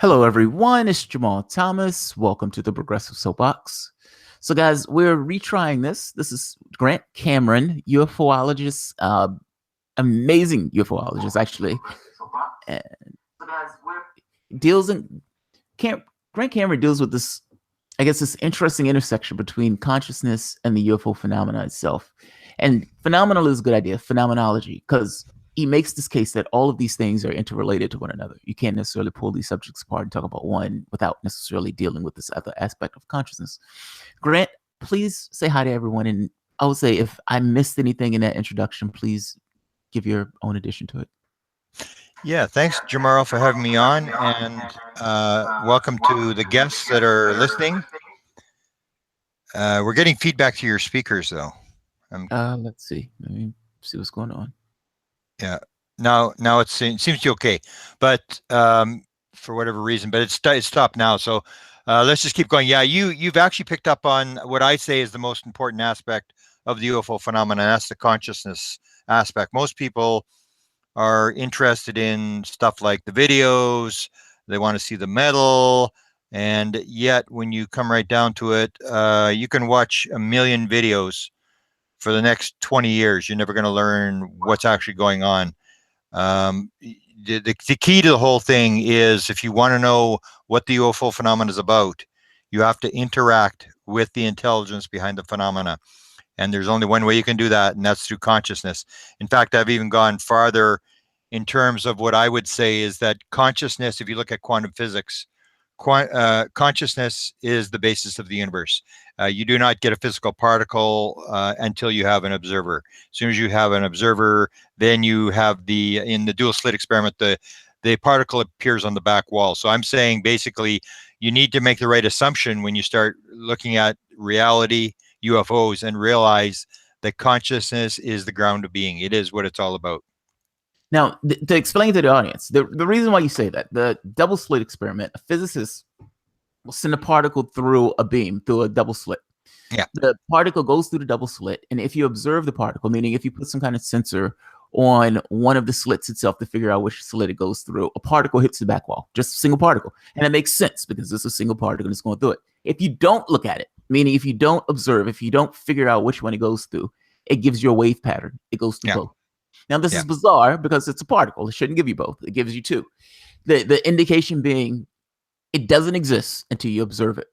Hello, everyone. It's Jamal Thomas. Welcome to the Progressive Soapbox. So, guys, we're retrying this. This is Grant Cameron, UFOologist, amazing UFOologist, actually. And deals in Grant Cameron deals with this, I guess, this interesting intersection between consciousness and the UFO phenomena itself. And phenomenal is a good idea, phenomenology, because he makes this case that all of these things are interrelated to one another. You can't necessarily pull these subjects apart and talk about one without necessarily dealing with this other aspect of consciousness. Grant, please say hi to everyone. And I would say if I missed anything in that introduction, please give your own addition to it. Yeah, thanks, Jamarl, for having me on, and welcome to the guests that are listening. We're getting feedback to your speakers, though. Let's see. Let me see what's going on. Yeah, now it seems to be okay, but for whatever reason, but it's stopped now. So let's just keep going. Yeah, you've actually picked up on what I say is the most important aspect of the UFO phenomenon. That's the consciousness aspect. Most people are interested in stuff like the videos. They want to see the metal, and yet when you come right down to it, you can watch a million videos for the next 20 years. You're never going to learn what's actually going on. The key to the whole thing is, if you want to know what the UFO phenomenon is about, you have to interact with the intelligence behind the phenomena. And there's only one way you can do that, and that's through consciousness. In fact, I've even gone farther in terms of what I would say is that consciousness, if you look at quantum physics, consciousness is the basis of the universe. You do not get a physical particle until you have an observer. As soon as you have an observer, then you have in the dual slit experiment, the particle appears on the back wall. So I'm saying basically you need to make the right assumption when you start looking at reality, UFOs, and realize that consciousness is the ground of being. It is what it's all about. Now, to explain to the audience, the reason why you say that, the double slit experiment, a physicist will send a particle through a beam, through a double slit. Yeah. The particle goes through the double slit, and if you observe the particle, meaning if you put some kind of sensor on one of the slits itself to figure out which slit it goes through, a particle hits the back wall, just a single particle. And it makes sense because it's a single particle that's going through it. If you don't look at it, meaning if you don't observe, if you don't figure out which one it goes through, it gives you a wave pattern. It goes through both. Now, this is bizarre because it's a particle. It shouldn't give you both. It gives you two. The indication being it doesn't exist until you observe it.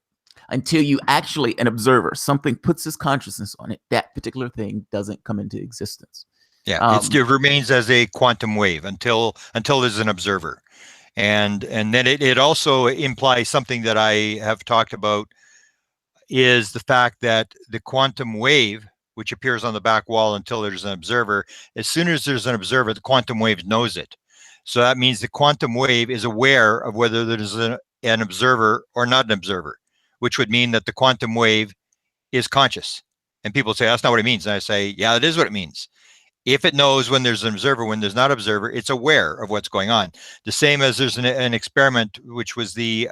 Until you actually, an observer, something puts its consciousness on it, that particular thing doesn't come into existence. Yeah, it remains as a quantum wave until there's an observer. And then it also implies something that I have talked about, is the fact that the quantum wave, which appears on the back wall until there's an observer, as soon as there's an observer, the quantum wave knows it. So that means the quantum wave is aware of whether there's an observer or not an observer, which would mean that the quantum wave is conscious. And people say, that's not what it means. And I say, yeah, it is what it means. If it knows when there's an observer, when there's not an observer, it's aware of what's going on. The same as there's an experiment, which was the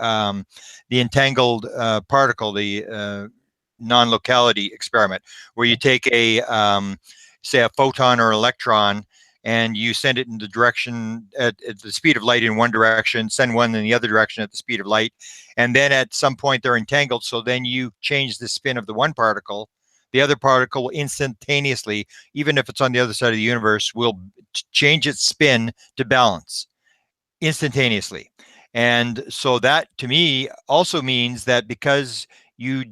entangled particle, the non-locality experiment, where you take a say a photon or electron and you send it in the direction at the speed of light in one direction, send one in the other direction at the speed of light, and then at some point they're entangled. So then you change the spin of the one particle, the other particle will instantaneously, even if it's on the other side of the universe, will change its spin to balance instantaneously. And so that to me also means that because you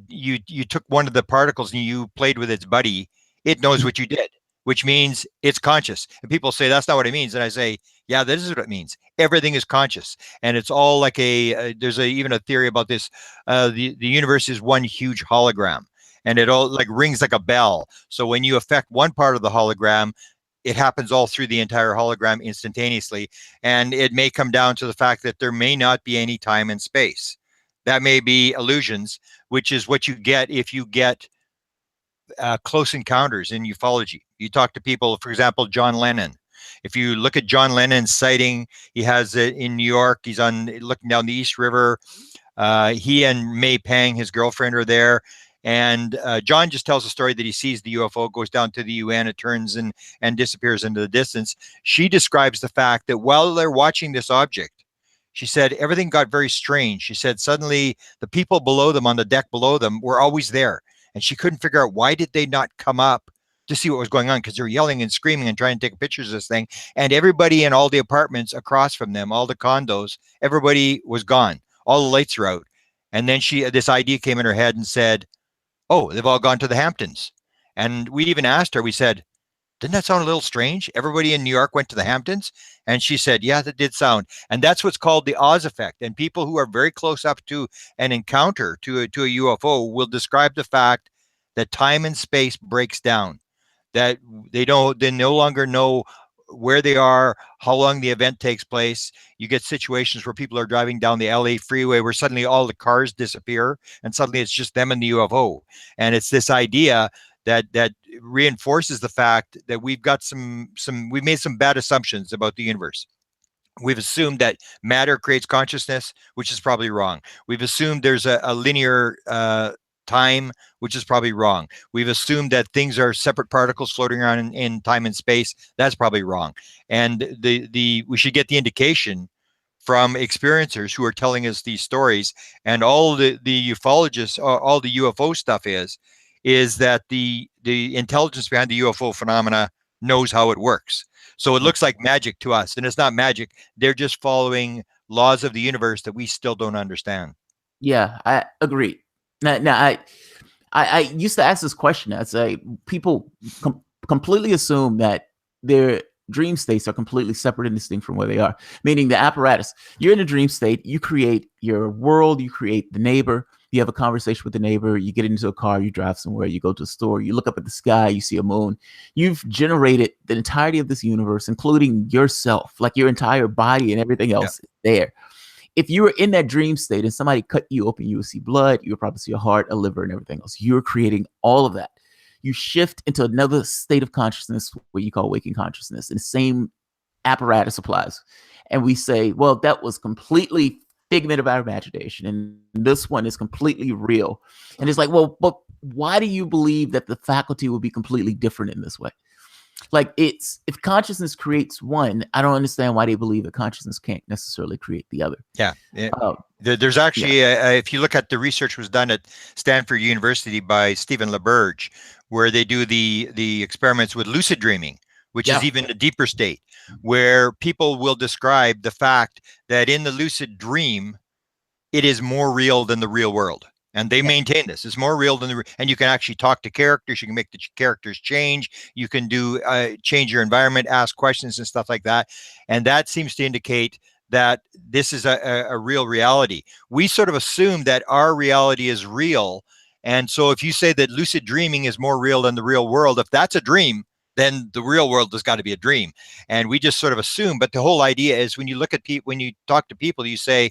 took one of the particles and you played with its buddy, it knows what you did, which means it's conscious. And people say, that's not what it means. And I say, yeah, this is what it means. Everything is conscious. And it's all like there's even a theory about this. The universe is one huge hologram, and it all like rings like a bell. So when you affect one part of the hologram, it happens all through the entire hologram instantaneously. And it may come down to the fact that there may not be any time and space. That may be illusions, which is what you get if you get close encounters in ufology. You talk to people, for example, John Lennon. If you look at John Lennon's sighting, he has it in New York. He's looking down the East River. He and May Pang, his girlfriend, are there. And John just tells a story that he sees the UFO, goes down to the UN, it turns and disappears into the distance. She describes the fact that while they're watching this object, she said everything got very strange. She said suddenly the people below them on the deck below them were always there. And she couldn't figure out why did they not come up to see what was going on, because they were yelling and screaming and trying to take pictures of this thing. And everybody in all the apartments across from them, all the condos, everybody was gone. All the lights are out. And then this idea came in her head and said, oh, they've all gone to the Hamptons. And we even asked her, we said, didn't that sound a little strange? Everybody in New York went to the Hamptons. And she said, yeah, that did sound. And that's what's called the Oz effect. And people who are very close up to an encounter, to a UFO, will describe the fact that time and space breaks down, that they no longer know where they are, how long the event takes place. You get situations where people are driving down the LA freeway where suddenly all the cars disappear and suddenly it's just them and the UFO. And it's this idea that reinforces the fact that we've got we've made some bad assumptions about the universe. We've assumed that matter creates consciousness, which is probably wrong. We've assumed there's a linear time, which is probably wrong. We've assumed that things are separate particles floating around in time and space. That's probably wrong. And we should get the indication from experiencers who are telling us these stories. And all the ufologists, all the UFO stuff is that the intelligence behind the UFO phenomena knows how it works. So it looks like magic to us, and it's not magic. They're just following laws of the universe that we still don't understand. Yeah, I agree. Now I used to ask this question. I'd say people completely assume that their dream states are completely separate and distinct from where they are, meaning the apparatus. You're in a dream state, you create your world, you create the neighbor, you have a conversation with the neighbor, you get into a car, you drive somewhere, you go to a store, you look up at the sky, you see a moon. You've generated the entirety of this universe, including yourself, like your entire body and everything else is there. If you were in that dream state and somebody cut you open, you would see blood, you would probably see a heart, a liver, and everything else. You're creating all of that. You shift into another state of consciousness, what you call waking consciousness, and the same apparatus applies. And we say, well, that was completely figment of our imagination, and this one is completely real. And it's like, well, but why do you believe that the faculty will be completely different in this way? Like, if consciousness creates one, I don't understand why they believe that consciousness can't necessarily create the other. Yeah. There's actually, if you look at the research was done at Stanford University by Stephen LaBerge, where they do the experiments with lucid dreaming, which is even a deeper state, where people will describe the fact that in the lucid dream, it is more real than the real world. And they maintain this. It's more real than and you can actually talk to characters. You can make the characters change. You can do change your environment, ask questions and stuff like that. And that seems to indicate that this is a real reality. We sort of assume that our reality is real. And so if you say that lucid dreaming is more real than the real world, if that's a dream, then the real world has got to be a dream. And we just sort of assume. But the whole idea is when you look at people, when you talk to people, you say,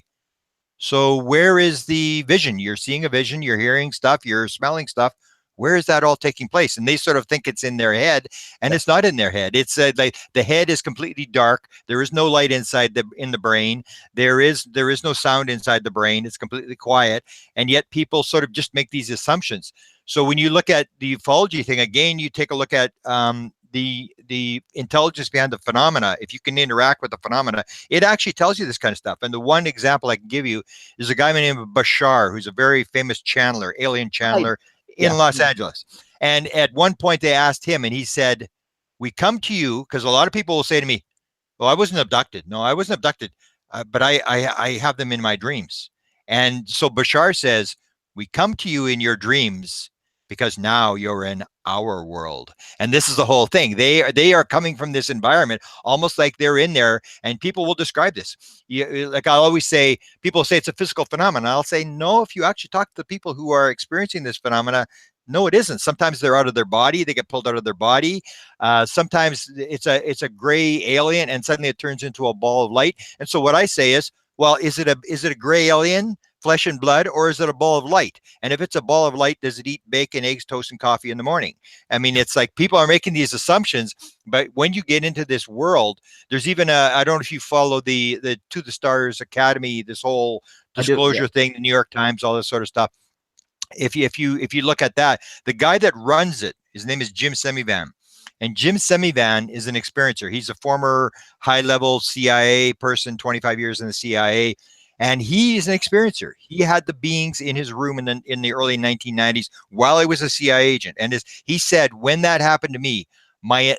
so where is the vision? You're seeing a vision, you're hearing stuff, you're smelling stuff. Where is that all taking place? And they sort of think it's in their head, and it's not in their head. It's like the head is completely dark. There is no light inside in the brain. There is no sound inside the brain. It's completely quiet. And yet people sort of just make these assumptions. So when you look at the ufology thing, again, you take a look at the intelligence behind the phenomena. If you can interact with the phenomena, it actually tells you this kind of stuff. And the one example I can give you is a guy named Bashar, who's a very famous channeler, alien channeler in Los Angeles. And at one point they asked him, and he said, we come to you, because a lot of people will say to me, well, I wasn't abducted. No, I wasn't abducted, but I have them in my dreams. And so Bashar says, we come to you in your dreams because now you're in our world. And this is the whole thing. They are coming from this environment almost like they're in there, and people will describe this. Like I always say, people say it's a physical phenomenon. I'll say, no, if you actually talk to the people who are experiencing this phenomena, no, it isn't. Sometimes they're out of their body. They get pulled out of their body. Sometimes it's a gray alien, and suddenly it turns into a ball of light. And so what I say is, well, is it a gray alien, flesh and blood, or is it a ball of light? And if it's a ball of light, does it eat bacon, eggs, toast, and coffee in the morning? I mean, it's like people are making these assumptions, but when you get into this world, there's even I don't know if you follow the To the Stars Academy, this whole disclosure thing, the New York Times, all this sort of stuff. If you look at that, the guy that runs it, his name is Jim Semivan. And Jim Semivan is an experiencer. He's a former high-level CIA person, 25 years in the CIA, and he is an experiencer. He had the beings in his room in the early 1990s while he was a CIA agent. And he said, when that happened to me, my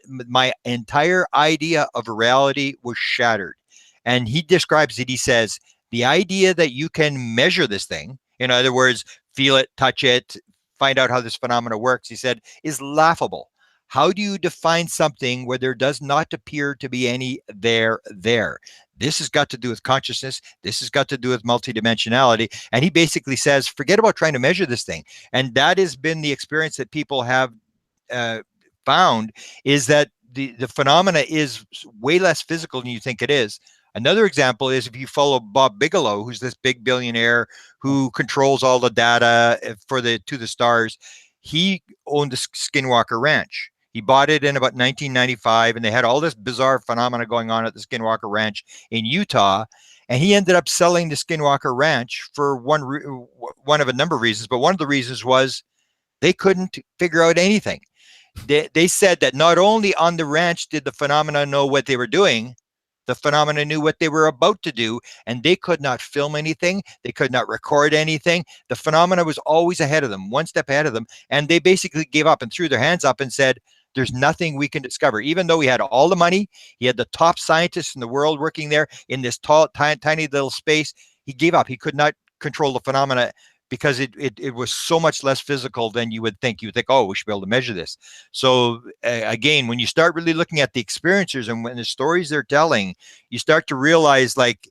entire idea of reality was shattered. And he describes it. He says, the idea that you can measure this thing, in other words, feel it, touch it, find out how this phenomena works, he said, is laughable. How do you define something where there does not appear to be any there? This has got to do with consciousness. This has got to do with multidimensionality. And he basically says, forget about trying to measure this thing. And that has been the experience that people have found, is that the phenomena is way less physical than you think it is. Another example is if you follow Bob Bigelow, who's this big billionaire who controls all the data to the stars. He owned the Skinwalker Ranch. He bought it in about 1995, and they had all this bizarre phenomena going on at the Skinwalker Ranch in Utah. And he ended up selling the Skinwalker Ranch for one of a number of reasons. But one of the reasons was they couldn't figure out anything. They said that not only on the ranch did the phenomena know what they were doing, the phenomena knew what they were about to do, and they could not film anything. They could not record anything. The phenomena was always ahead of them, one step ahead of them. And they basically gave up and threw their hands up and said, there's nothing we can discover. Even though he had all the money, he had the top scientists in the world working there in this tiny little space, he gave up. He could not control the phenomena because it was so much less physical than you would think. You would think, oh, we should be able to measure this. So again, when you start really looking at the experiencers and when the stories they're telling, you start to realize, like,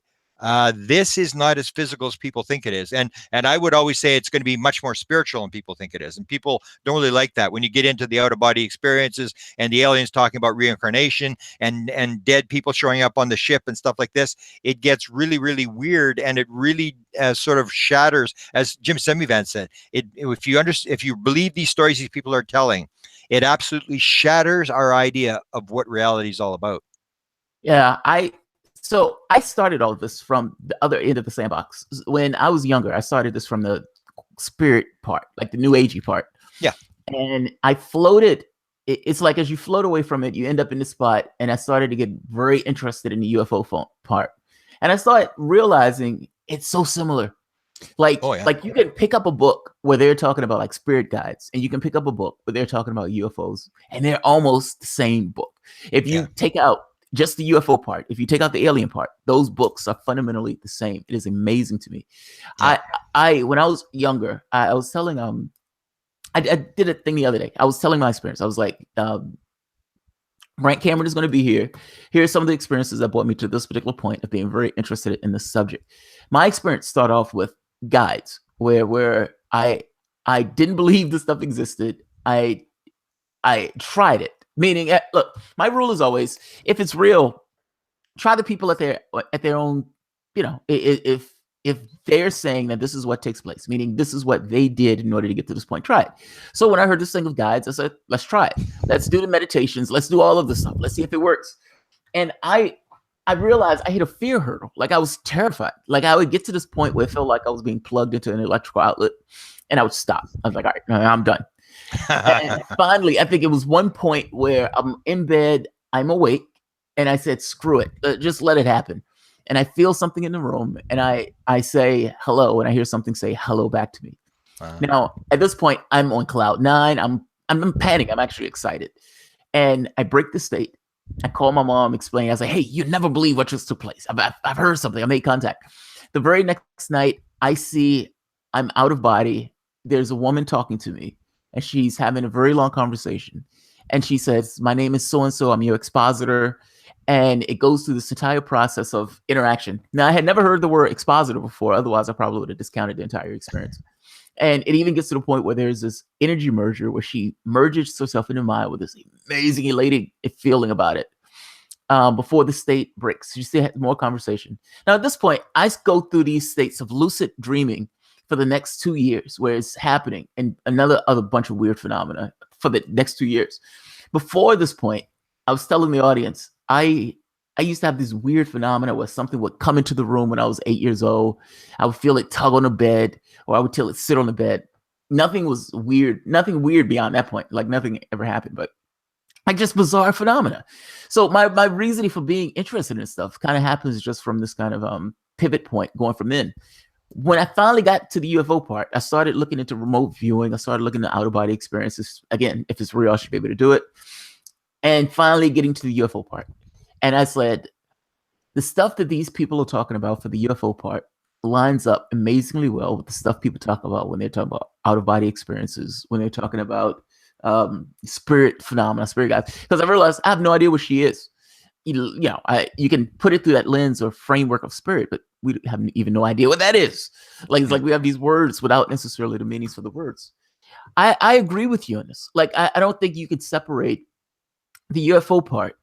this is not as physical as people think it is. And I would always say it's going to be much more spiritual than people think it is. And people don't really like that. When you get into the out-of-body experiences and the aliens talking about reincarnation and dead people showing up on the ship and stuff like this, it gets really, really weird. And it really sort of shatters, as Jim Semivan said, if you believe these stories these people are telling, it absolutely shatters our idea of what reality is all about. Yeah, So I started all of this from the other end of the sandbox. When I was younger, I started this from the spirit part, like the new agey part. Yeah. And I floated. It's like as you float away from it, you end up in the spot. And I started to get very interested in the UFO part. And I started realizing it's so similar. Like you can pick up a book where they're talking about like spirit guides, and you can pick up a book where they're talking about UFOs, and they're almost the same book. If you take out just the UFO part, if you take out the alien part, those books are fundamentally the same. It is amazing to me. Yeah. I when I was younger, I was telling I did a thing the other day. I was telling my experience. I was like, Grant Cameron is going to be here. Here are some of the experiences that brought me to this particular point of being very interested in the subject. My experience started off with guides, where I didn't believe this stuff existed. I tried it. Meaning, look, my rule is always, if it's real, try the people at their own, if they're saying that this is what takes place, meaning this is what they did in order to get to this point, try it. So when I heard this thing of guides, I said, let's try it. Let's do the meditations. Let's do all of this stuff. Let's see if it works. And I realized I hit a fear hurdle. Like I was terrified. Like I would get to this point where it felt like I was being plugged into an electrical outlet, and I would stop. I was like, all right, I'm done. And finally, I think it was one point where I'm in bed, I'm awake, and I said, screw it, just let it happen. And I feel something in the room, and I say hello, and I hear something say hello back to me. Now, at this point, I'm on cloud nine. I'm panicking. I'm actually excited. And I break the state. I call my mom, explain. I was like, hey, you never believe what just took place. I've heard something. I made contact. The very next night, I see I'm out of body. There's a woman talking to me, and she's having a very long conversation. And she says, my name is so-and-so. I'm your expositor. And it goes through this entire process of interaction. Now, I had never heard the word expositor before. Otherwise, I probably would have discounted the entire experience. And it even gets to the point where there's this energy merger where she merges herself into mine with this amazing, elated feeling about it. Before the state breaks, she still had more conversation. Now, at this point, I go through these states of lucid dreaming for the next 2 years, where it's happening, and other bunch of weird phenomena for the next 2 years. Before this point, I was telling the audience, I used to have these weird phenomena where something would come into the room when I was 8 years old. I would feel it tug on the bed, or I would feel it sit on the bed. Nothing was weird, nothing weird beyond that point. Like nothing ever happened. But like just bizarre phenomena. So my reasoning for being interested in this stuff kind of happens just from this kind of pivot point going from then. When I finally got to the UFO part, I started looking into remote viewing. I started looking at outer body experiences. Again, if it's real, I should be able to do it. And finally getting to the UFO part. And I said, the stuff that these people are talking about for the UFO part lines up amazingly well with the stuff people talk about when they're talking about outer body experiences, when they're talking about spirit phenomena, spirit guides. Because I realized I have no idea what she is. You can put it through that lens or framework of spirit, but we have even no idea what that is. Like, it's like we have these words without necessarily the meanings for the words. I agree with you on this. Like, I don't think you could separate the UFO part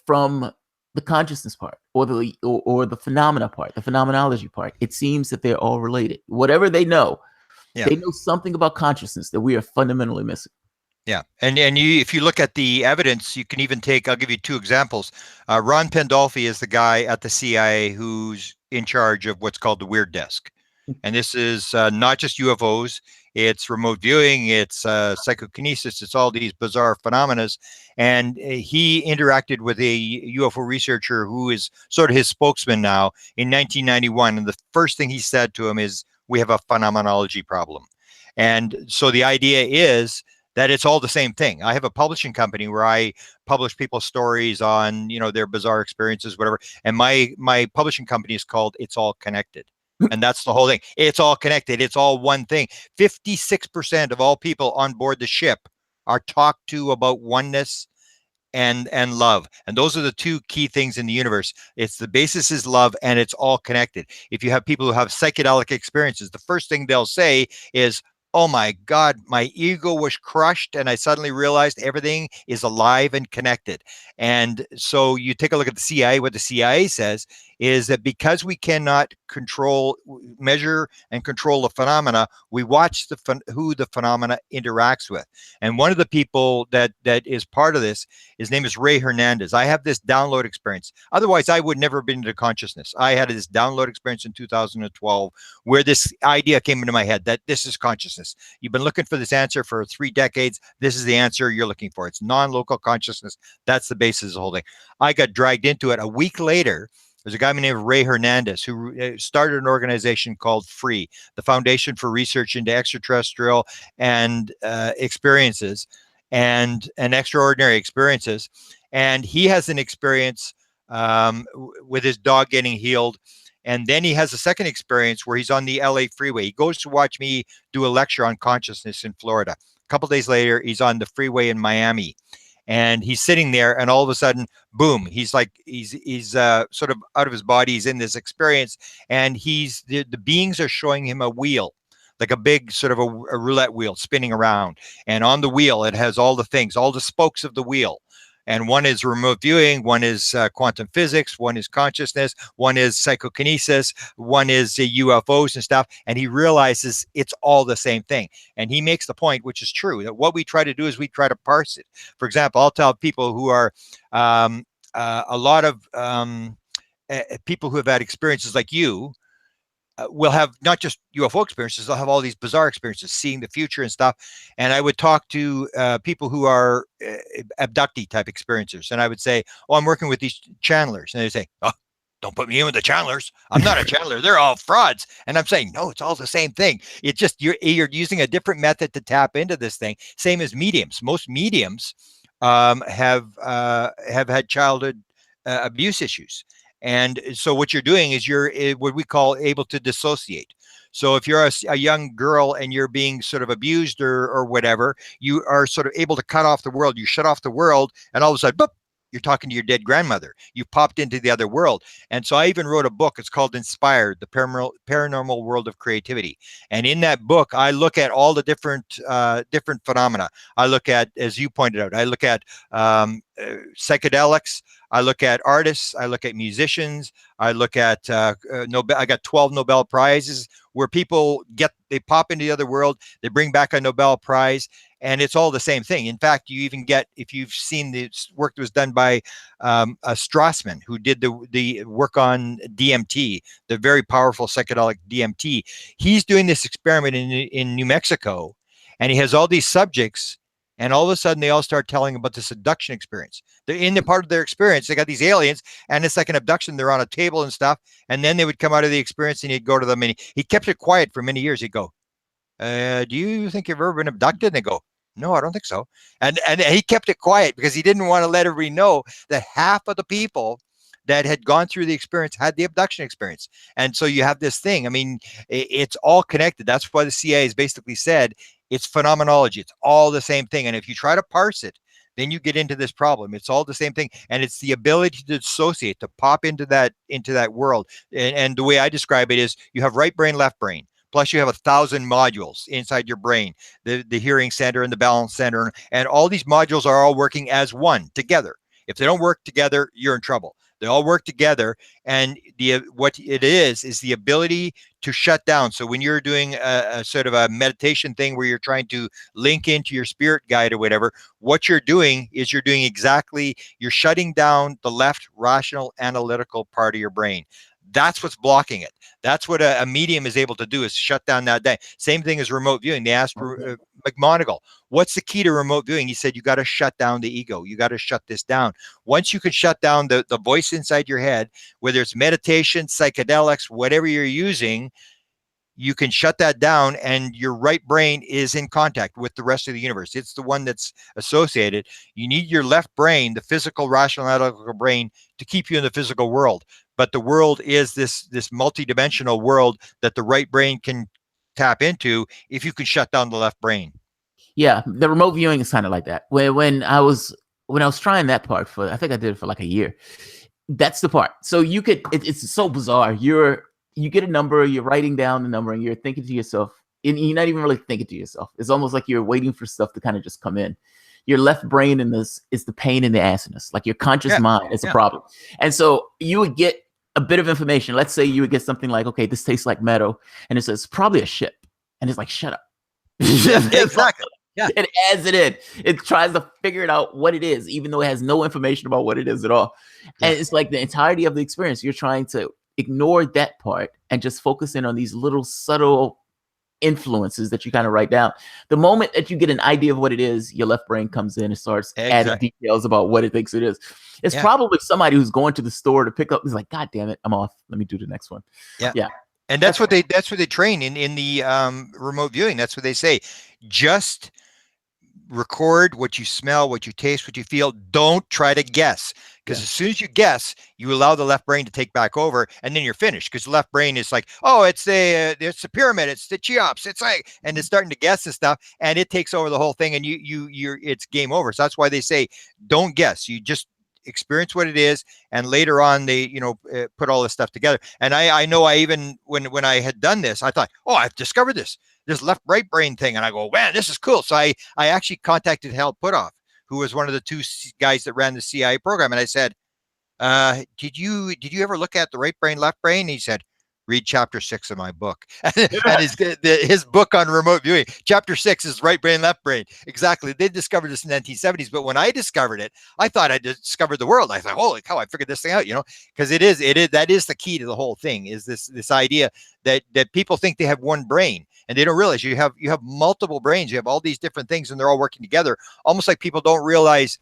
from the consciousness part or the phenomena part, the phenomenology part. It seems that they're all related. Whatever they know, they know something about consciousness that we are fundamentally missing. Yeah, and if you look at the evidence, you can even take. I'll give you two examples. Ron Pandolfi is the guy at the CIA who's in charge of what's called the Weird Desk, and this is not just UFOs. It's remote viewing. It's psychokinesis. It's all these bizarre phenomena. And he interacted with a UFO researcher who is sort of his spokesman now in 1991. And the first thing he said to him is, "We have a phenomenology problem." And so the idea is that it's all the same thing. I have a publishing company where I publish people's stories on, their bizarre experiences, whatever. And my publishing company is called It's All Connected. And that's the whole thing. It's all connected. It's all one thing. 56% of all people on board the ship are talked to about oneness and love. And those are the two key things in the universe. It's the basis is love, and it's all connected. If you have people who have psychedelic experiences, the first thing they'll say is, "Oh my God, my ego was crushed and I suddenly realized everything is alive and connected." And so you take a look at the CIA, what the CIA says is that because we cannot measure and control the phenomena, we watch who the phenomena interacts with. And one of the people that is part of this, his name is Ray Hernandez. I have this download experience. Otherwise, I would never have been into consciousness. I had this download experience in 2012 where this idea came into my head that this is consciousness. You've been looking for this answer for 3 decades. This is the answer you're looking for. It's non-local consciousness. That's the basis of the whole thing. I got dragged into it. A week later, there's a guy named Ray Hernandez who started an organization called FREE, the Foundation for Research into Extraterrestrial and Experiences and Extraordinary Experiences. And he has an experience with his dog getting healed. And then he has a second experience where he's on the LA freeway. He goes to watch me do a lecture on consciousness in Florida. A couple of days later, he's on the freeway in Miami. And he's sitting there, and all of a sudden, boom! He's sort of out of his body. He's in this experience, and the beings are showing him a wheel, like a big sort of a roulette wheel spinning around. And on the wheel, it has all the things, all the spokes of the wheel. And one is remote viewing, one is quantum physics, one is consciousness, one is psychokinesis, one is UFOs and stuff. And he realizes it's all the same thing. And he makes the point, which is true, that what we try to do is we try to parse it. For example, I'll tell people who are a lot of people who have had experiences like you, will have not just UFO experiences, they'll have all these bizarre experiences, seeing the future and stuff. And I would talk to people who are abductee type experiencers. And I would say, "Oh, I'm working with these channelers." And they say, "Oh, don't put me in with the channelers. I'm not a channeler. They're all frauds." And I'm saying, no, it's all the same thing. It's just you're using a different method to tap into this thing. Same as mediums. Most mediums have had childhood abuse issues. And so what you're doing is you're what we call able to dissociate. So if you're a young girl and you're being sort of abused or whatever, you are sort of able to cut off the world. You shut off the world, and all of a sudden, boop, you're talking to your dead grandmother. You popped into the other world. And so I even wrote a book. It's called Inspired, the Paranormal World of Creativity. And in that book, I look at all the different phenomena. I look at, as you pointed out, I look at psychedelics. I look at artists. I look at musicians. I look at Nobel. I got 12 Nobel Prizes where people they pop into the other world. They bring back a Nobel Prize, and it's all the same thing. In fact, you even get, if you've seen the work that was done by Strassman, who did the work on DMT, the very powerful psychedelic DMT. He's doing this experiment in New Mexico, and he has all these subjects And all of a sudden, they all start telling about this abduction experience. They're in the part of their experience. They got these aliens, and it's like an abduction. They're on a table and stuff. And then they would come out of the experience, and he'd go to them, and he kept it quiet for many years. He'd go, do you think you've ever been abducted? And they go, no, I don't think so. And he kept it quiet because he didn't want to let everybody know that half of the people that had gone through the experience had the abduction experience. And so you have this thing. I mean, it's all connected. That's why the CIA has basically said it's phenomenology. It's all the same thing. And if you try to parse it, then you get into this problem. It's all the same thing. And it's the ability to dissociate, to pop into that world. And the way I describe it is you have right brain, left brain. Plus you have 1,000 modules inside your brain, the hearing center and the balance center. And all these modules are all working as one together. If they don't work together, you're in trouble. They all work together. And what it is the ability to shut down. So when you're doing a sort of a meditation thing where you're trying to link into your spirit guide or whatever, what you're doing is you're shutting down the left rational analytical part of your brain. That's what's blocking it. That's what a medium is able to do, is shut down that day. Same thing as remote viewing. They asked McMonigal, what's the key to remote viewing? He said, you got to shut down the ego. You got to shut this down. Once you can shut down the voice inside your head, whether it's meditation, psychedelics, whatever you're using, you can shut that down, and your right brain is in contact with the rest of the universe. It's the one that's associated. You need your left brain, the physical, rational, analytical brain, to keep you in the physical world. But the world is this multidimensional world that the right brain can tap into if you can shut down the left brain. Yeah, the remote viewing is kind of like that. When I was trying that part I think I did it for like a year. That's the part. So you could, it's so bizarre. You get a number, you're writing down the number, and you're thinking to yourself, and you're not even really thinking to yourself. It's almost like you're waiting for stuff to kind of just come in. Your left brain in this is the pain in the assiness. Like your conscious mind is a problem. And so you would get a bit of information. Let's say you would get something like, okay, this tastes like metal. And it says, probably a ship. And it's like, shut up. Exactly. Yeah. It adds it in. It tries to figure it out what it is, even though it has no information about what it is at all. Yeah. And it's like the entirety of the experience. You're trying to ignore that part and just focus in on these little subtle influences that you kind of write down. The moment that you get an idea of what it is, your left brain comes in and starts adding details about what it thinks it is. It's probably somebody who's going to the store to pick up. He's like, God damn it, I'm off. Let me do the next one. Yeah. And that's what they train in the remote viewing. That's what they say. Just record what you smell, what you taste, what you feel. Don't try to guess, because as soon as you guess, you allow the left brain to take back over, and then you're finished. Because the left brain is like, oh, it's the pyramid, it's the Cheops, it's like, and it's starting to guess and stuff, and it takes over the whole thing, and you're it's game over. So that's why they say don't guess. You just experience what it is, and later on they put all this stuff together. And I know I even when I had done this, I thought, oh, I've discovered this left right brain thing, and I go, man, this is cool. So I actually contacted Hal Puthoff, who was one of the two guys that ran the CIA program, and I said, did you ever look at the right brain left brain? And he said, read chapter 6 of my book. And his book on remote viewing, chapter 6 is right brain, left brain. Exactly. They discovered this in the 1970s. But when I discovered it, I thought I discovered the world. I thought, holy cow, I figured this thing out, because it is, that is the key to the whole thing, is this idea that people think they have one brain, and they don't realize you have multiple brains. You have all these different things, and they're all working together. Almost like people don't realize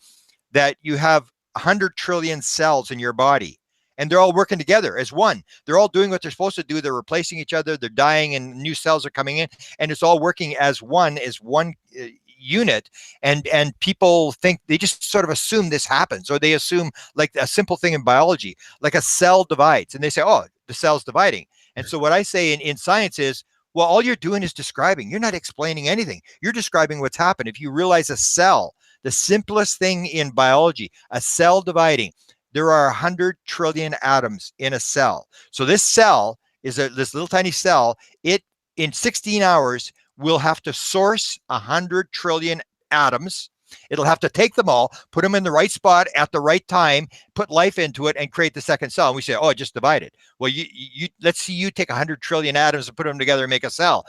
that you have 100 trillion cells in your body, and they're all working together as one. They're all doing what they're supposed to do. They're replacing each other. They're dying, and new cells are coming in, and it's all working as one unit. And people think, they just sort of assume this happens, or they assume, like a simple thing in biology, like a cell divides, and they say, oh, the cell's dividing. And so what I say in science is, well, all you're doing is describing. You're not explaining anything. You're describing what's happened. If you realize a cell, the simplest thing in biology, a cell dividing, there are 100 trillion atoms in a cell. So this cell is this little tiny cell. It, in 16 hours, will have to source 100 trillion atoms. It'll have to take them all, put them in the right spot at the right time, put life into it, and create the second cell. And we say, oh, it just divided. Well, you let's see you take 100 trillion atoms and put them together and make a cell.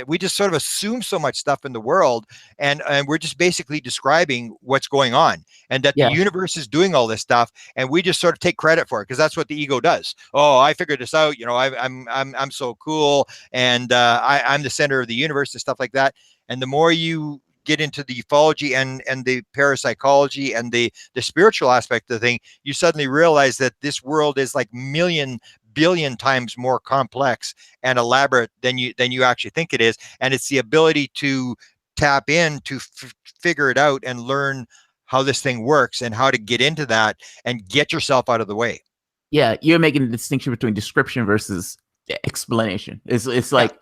We just sort of assume so much stuff in the world, and we're just basically describing what's going on, and that the universe is doing all this stuff, and we just sort of take credit for it, because that's what the ego does. Oh, I figured this out. I'm so cool, and I'm the center of the universe and stuff like that. And the more you get into the ufology and the parapsychology and the spiritual aspect of the thing, you suddenly realize that this world is like billion times more complex and elaborate than you actually think it is. And it's the ability to tap in to figure it out and learn how this thing works and how to get into that and get yourself out of the way. Yeah, you're making a distinction between description versus explanation. It's like,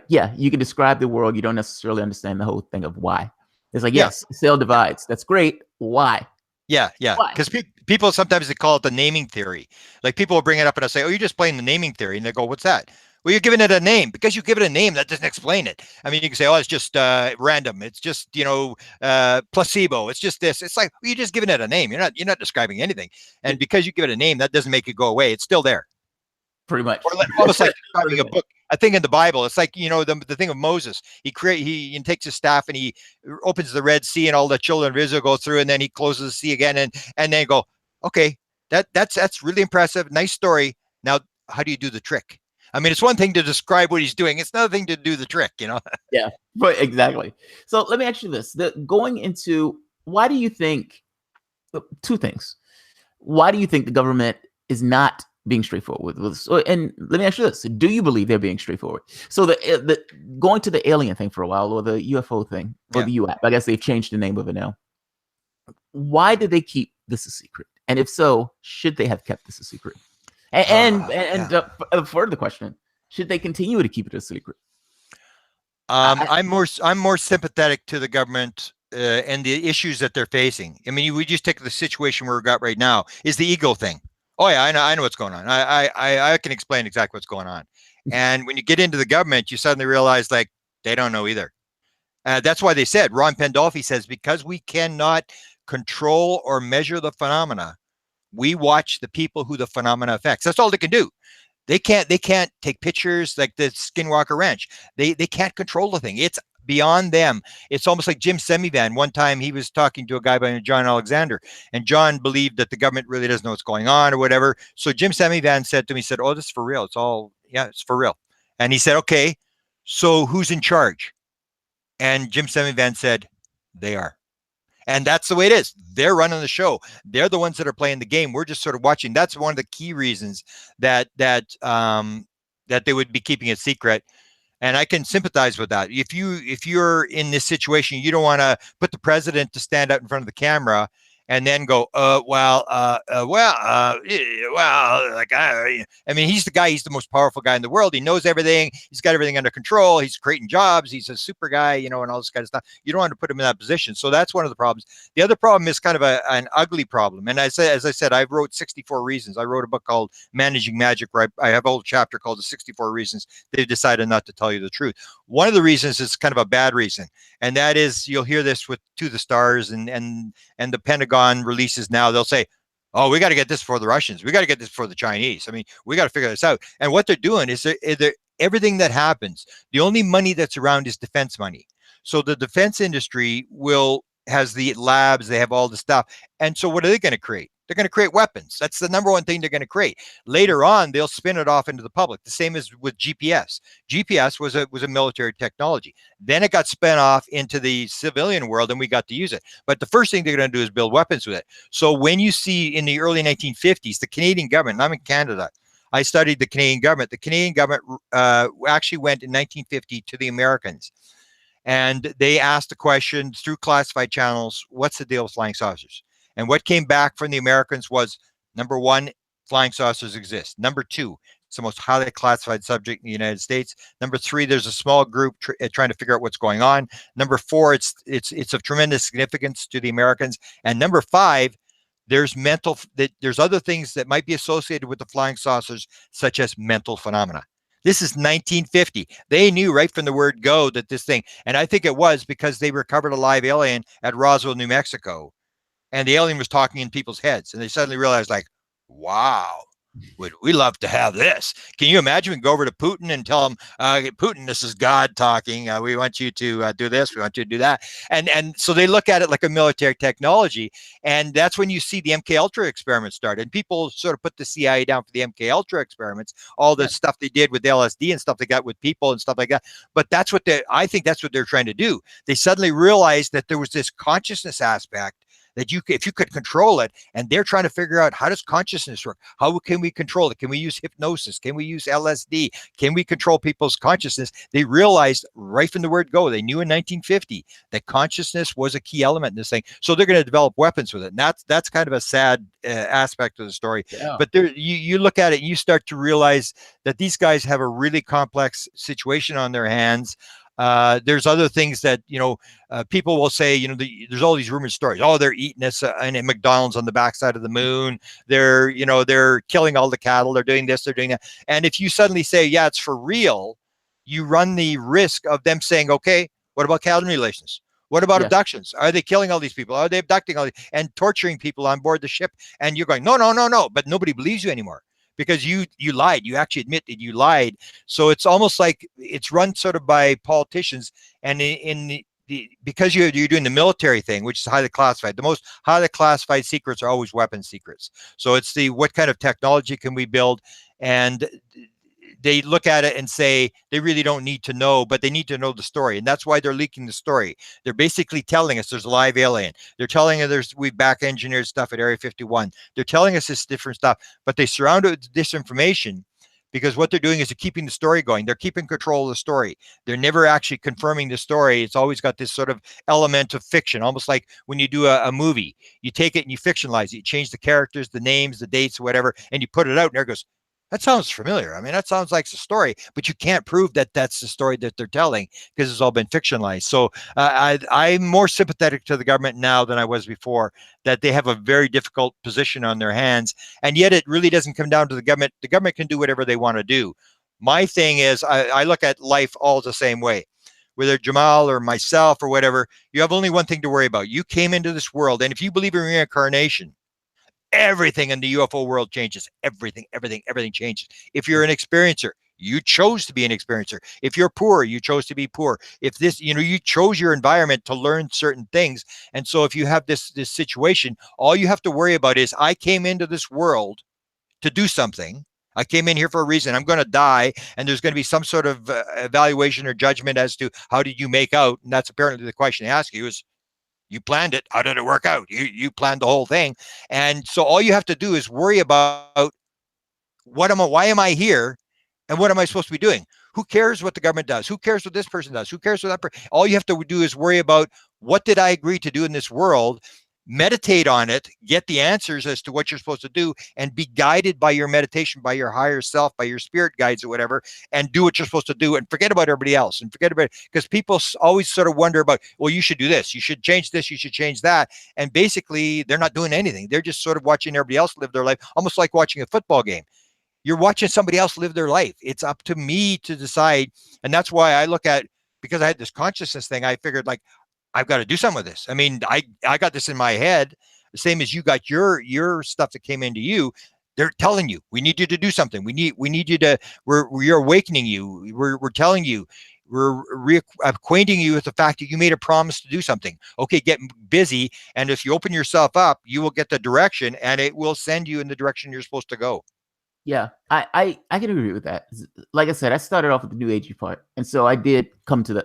yeah, you can describe the world, you don't necessarily understand the whole thing of why. It's like, yes, cell divides. That's great. Why? Yeah. Because people sometimes they call it the naming theory. Like people will bring it up and I'll say, "Oh, you're just playing the naming theory," and they go, "What's that?" Well, you're giving it a name. Because you give it a name, that doesn't explain it. I mean, you can say, "Oh, it's just random. It's just placebo. It's just this." It's like, well, you're just giving it a name. You're not describing anything. And because you give it a name, that doesn't make it go away. It's still there. Pretty much. Or almost like describing a book. I think in the Bible, it's like, the thing of Moses. He takes his staff and he opens the Red Sea and all the children of Israel go through, and then he closes the sea again, and then go, okay, that's really impressive. Nice story. Now, how do you do the trick? I mean, it's one thing to describe what he's doing. It's another thing to do the trick, Yeah, but exactly. So let me ask you this. Going into, why do you think, two things. Why do you think the government is not being straightforward with this? And let me ask you this. Do you believe they're being straightforward? So the going to the alien thing for a while, or the UFO thing, or the UAP, I guess they've changed the name of it now. Why did they keep this a secret? And if so, should they have kept this a secret? And further question, should they continue to keep it a secret? I'm more sympathetic to the government and the issues that they're facing. I mean, we just take the situation where we got right now is the ego thing. Oh yeah, I know what's going on. I can explain exactly what's going on. And when you get into the government, you suddenly realize like they don't know either. That's why they said, Ron Pandolfi says, because we cannot control or measure the phenomena, we watch the people who the phenomena affects. That's all they can do. They can't take pictures like the Skinwalker Ranch. They can't control the thing. It's beyond them. It's almost like Jim Semivan. One time he was talking to a guy by John Alexander, and John believed that the government really doesn't know what's going on or whatever. So Jim Semivan said to me, he said, "Oh, this is for real. It's for real." And he said, "Okay, so who's in charge?" And Jim Semivan said, "They are." And that's the way it is. They're running the show. They're the ones that are playing the game. We're just sort of watching. That's one of the key reasons that they would be keeping it secret. And I can sympathize with that. If you're in this situation, you don't want to put the president to stand out in front of the camera and then go, I mean, he's the guy, he's the most powerful guy in the world. He knows everything. He's got everything under control. He's creating jobs. He's a super guy, and all this kind of stuff. You don't want to put him in that position. So that's one of the problems. The other problem is kind of an ugly problem. And as I said, I wrote 64 reasons. I wrote a book called Managing Magic, where I have a whole chapter called the 64 reasons they've decided not to tell you the truth. One of the reasons is kind of a bad reason. And that is, you'll hear this with To the Stars and the Pentagon releases now. They'll say, "Oh, we got to get this for the Russians. We got to get this for the Chinese. I mean, we got to figure this out." And what they're doing is everything that happens, the only money that's around is defense money. So the defense industry has the labs, they have all the stuff. And so what are they going to create? They're going to create weapons. That's the number one thing they're going to create. Later on, they'll spin it off into the public. The same as with GPS. GPS was a military technology. Then it got spun off into the civilian world, and we got to use it. But the first thing they're going to do is build weapons with it. So when you see in the early 1950s, the Canadian government, and I'm in Canada, I studied the Canadian government. The Canadian government actually went in 1950 to the Americans. And they asked the question through classified channels, what's the deal with flying saucers? And what came back from the Americans was, number one, flying saucers exist. Number two, it's the most highly classified subject in the United States. Number three, there's a small group trying to figure out what's going on. Number four, it's of tremendous significance to the Americans. And number five, there's other things that might be associated with the flying saucers, such as mental phenomena. This is 1950. They knew right from the word go that this thing, and I think it was because they recovered a live alien at Roswell, New Mexico. And the alien was talking in people's heads, and they suddenly realized, like, wow, would we love to have this? Can you imagine we go over to Putin and tell him, Putin, this is God talking. We want you to do this. We want you to do that. And so they look at it like a military technology. And that's when you see the MK Ultra experiments start. And people sort of put the CIA down for the MK Ultra experiments, all the stuff they did with LSD and stuff they got with people and stuff like that. But that's what I think that's what they're trying to do. They suddenly realized that there was this consciousness aspect that if you could control it, and they're trying to figure out, how does consciousness work? How can we control it? Can we use hypnosis? Can we use LSD? Can we control people's consciousness? They realized right from the word go, they knew in 1950 that consciousness was a key element in this thing. So they're going to develop weapons with it. And that's kind of a sad aspect of the story. Yeah. But there, you look at it and you start to realize that these guys have a really complex situation on their hands. There's other things that, people will say, there's all these rumored stories. Oh, they're eating us in McDonald's on the backside of the moon. They're killing all the cattle. They're doing this, they're doing that. And if you suddenly say, yeah, it's for real, you run the risk of them saying, okay, what about cattle mutilations? What about abductions? Are they killing all these people? Are they abducting all these and torturing people on board the ship? And you're going, no, but nobody believes you anymore. Because you lied. You actually admit that you lied. So it's almost like it's run sort of by politicians. And because you're doing the military thing, which is highly classified, the most highly classified secrets are always weapon secrets. So it's what kind of technology can we build? And they look at it and say they really don't need to know, but they need to know the story. And that's why they're leaking the story. They're basically telling us there's a live alien. They're telling us we back engineered stuff at Area 51. They're telling us this different stuff, but they surround it with disinformation because what they're doing is they're keeping the story going. They're keeping control of the story. They're never actually confirming the story. It's always got this sort of element of fiction, almost like when you do a movie, you take it and you fictionalize it. You change the characters, the names, the dates, whatever, and you put it out and there it goes, that sounds familiar. I mean, that sounds like a story, but you can't prove that that's the story that they're telling because it's all been fictionalized. So I'm more sympathetic to the government now than I was before, that they have a very difficult position on their hands. And yet it really doesn't come down to the government. The government can do whatever they want to do. My thing is I look at life all the same way. Whether Jamarl or myself or whatever, you have only one thing to worry about. You came into this world, and if you believe in reincarnation, everything in the UFO world changes. Everything changes. If you're an experiencer, you chose to be an experiencer. If you're poor, you chose to be poor. If this, you chose your environment to learn certain things. And so if you have this situation, all you have to worry about is, I came into this world to do something. I came in here for a reason. I'm going to die, and there's going to be some sort of evaluation or judgment as to how did you make out. And that's apparently the question they ask you is, you planned it. How did it work out? You planned the whole thing. And so all you have to do is worry about why am I here? And what am I supposed to be doing? Who cares what the government does? Who cares what this person does? Who cares what that person? All you have to do is worry about, what did I agree to do in this world? Meditate on it, get the answers as to what you're supposed to do, and be guided by your meditation, by your higher self, by your spirit guides or whatever, and do what you're supposed to do, and forget about everybody else, and forget about it. Because people always sort of wonder about, well, you should do this, you should change this, you should change that. And basically they're not doing anything. They're just sort of watching everybody else live their life, almost like watching a football game. You're watching somebody else live their life. It's up to me to decide. And that's why I look at, because I had this consciousness thing, I figured, like, I've got to do something with this. I mean, I got this in my head, the same as you got your stuff that came into you. They're telling you, we need you to do something. We need you to, we're awakening you. We're telling you, we're reacquainting you with the fact that you made a promise to do something. Okay, get busy. And if you open yourself up, you will get the direction, and it will send you in the direction you're supposed to go. Yeah, I can agree with that. Like I said, I started off with the new agey part. And so I did come to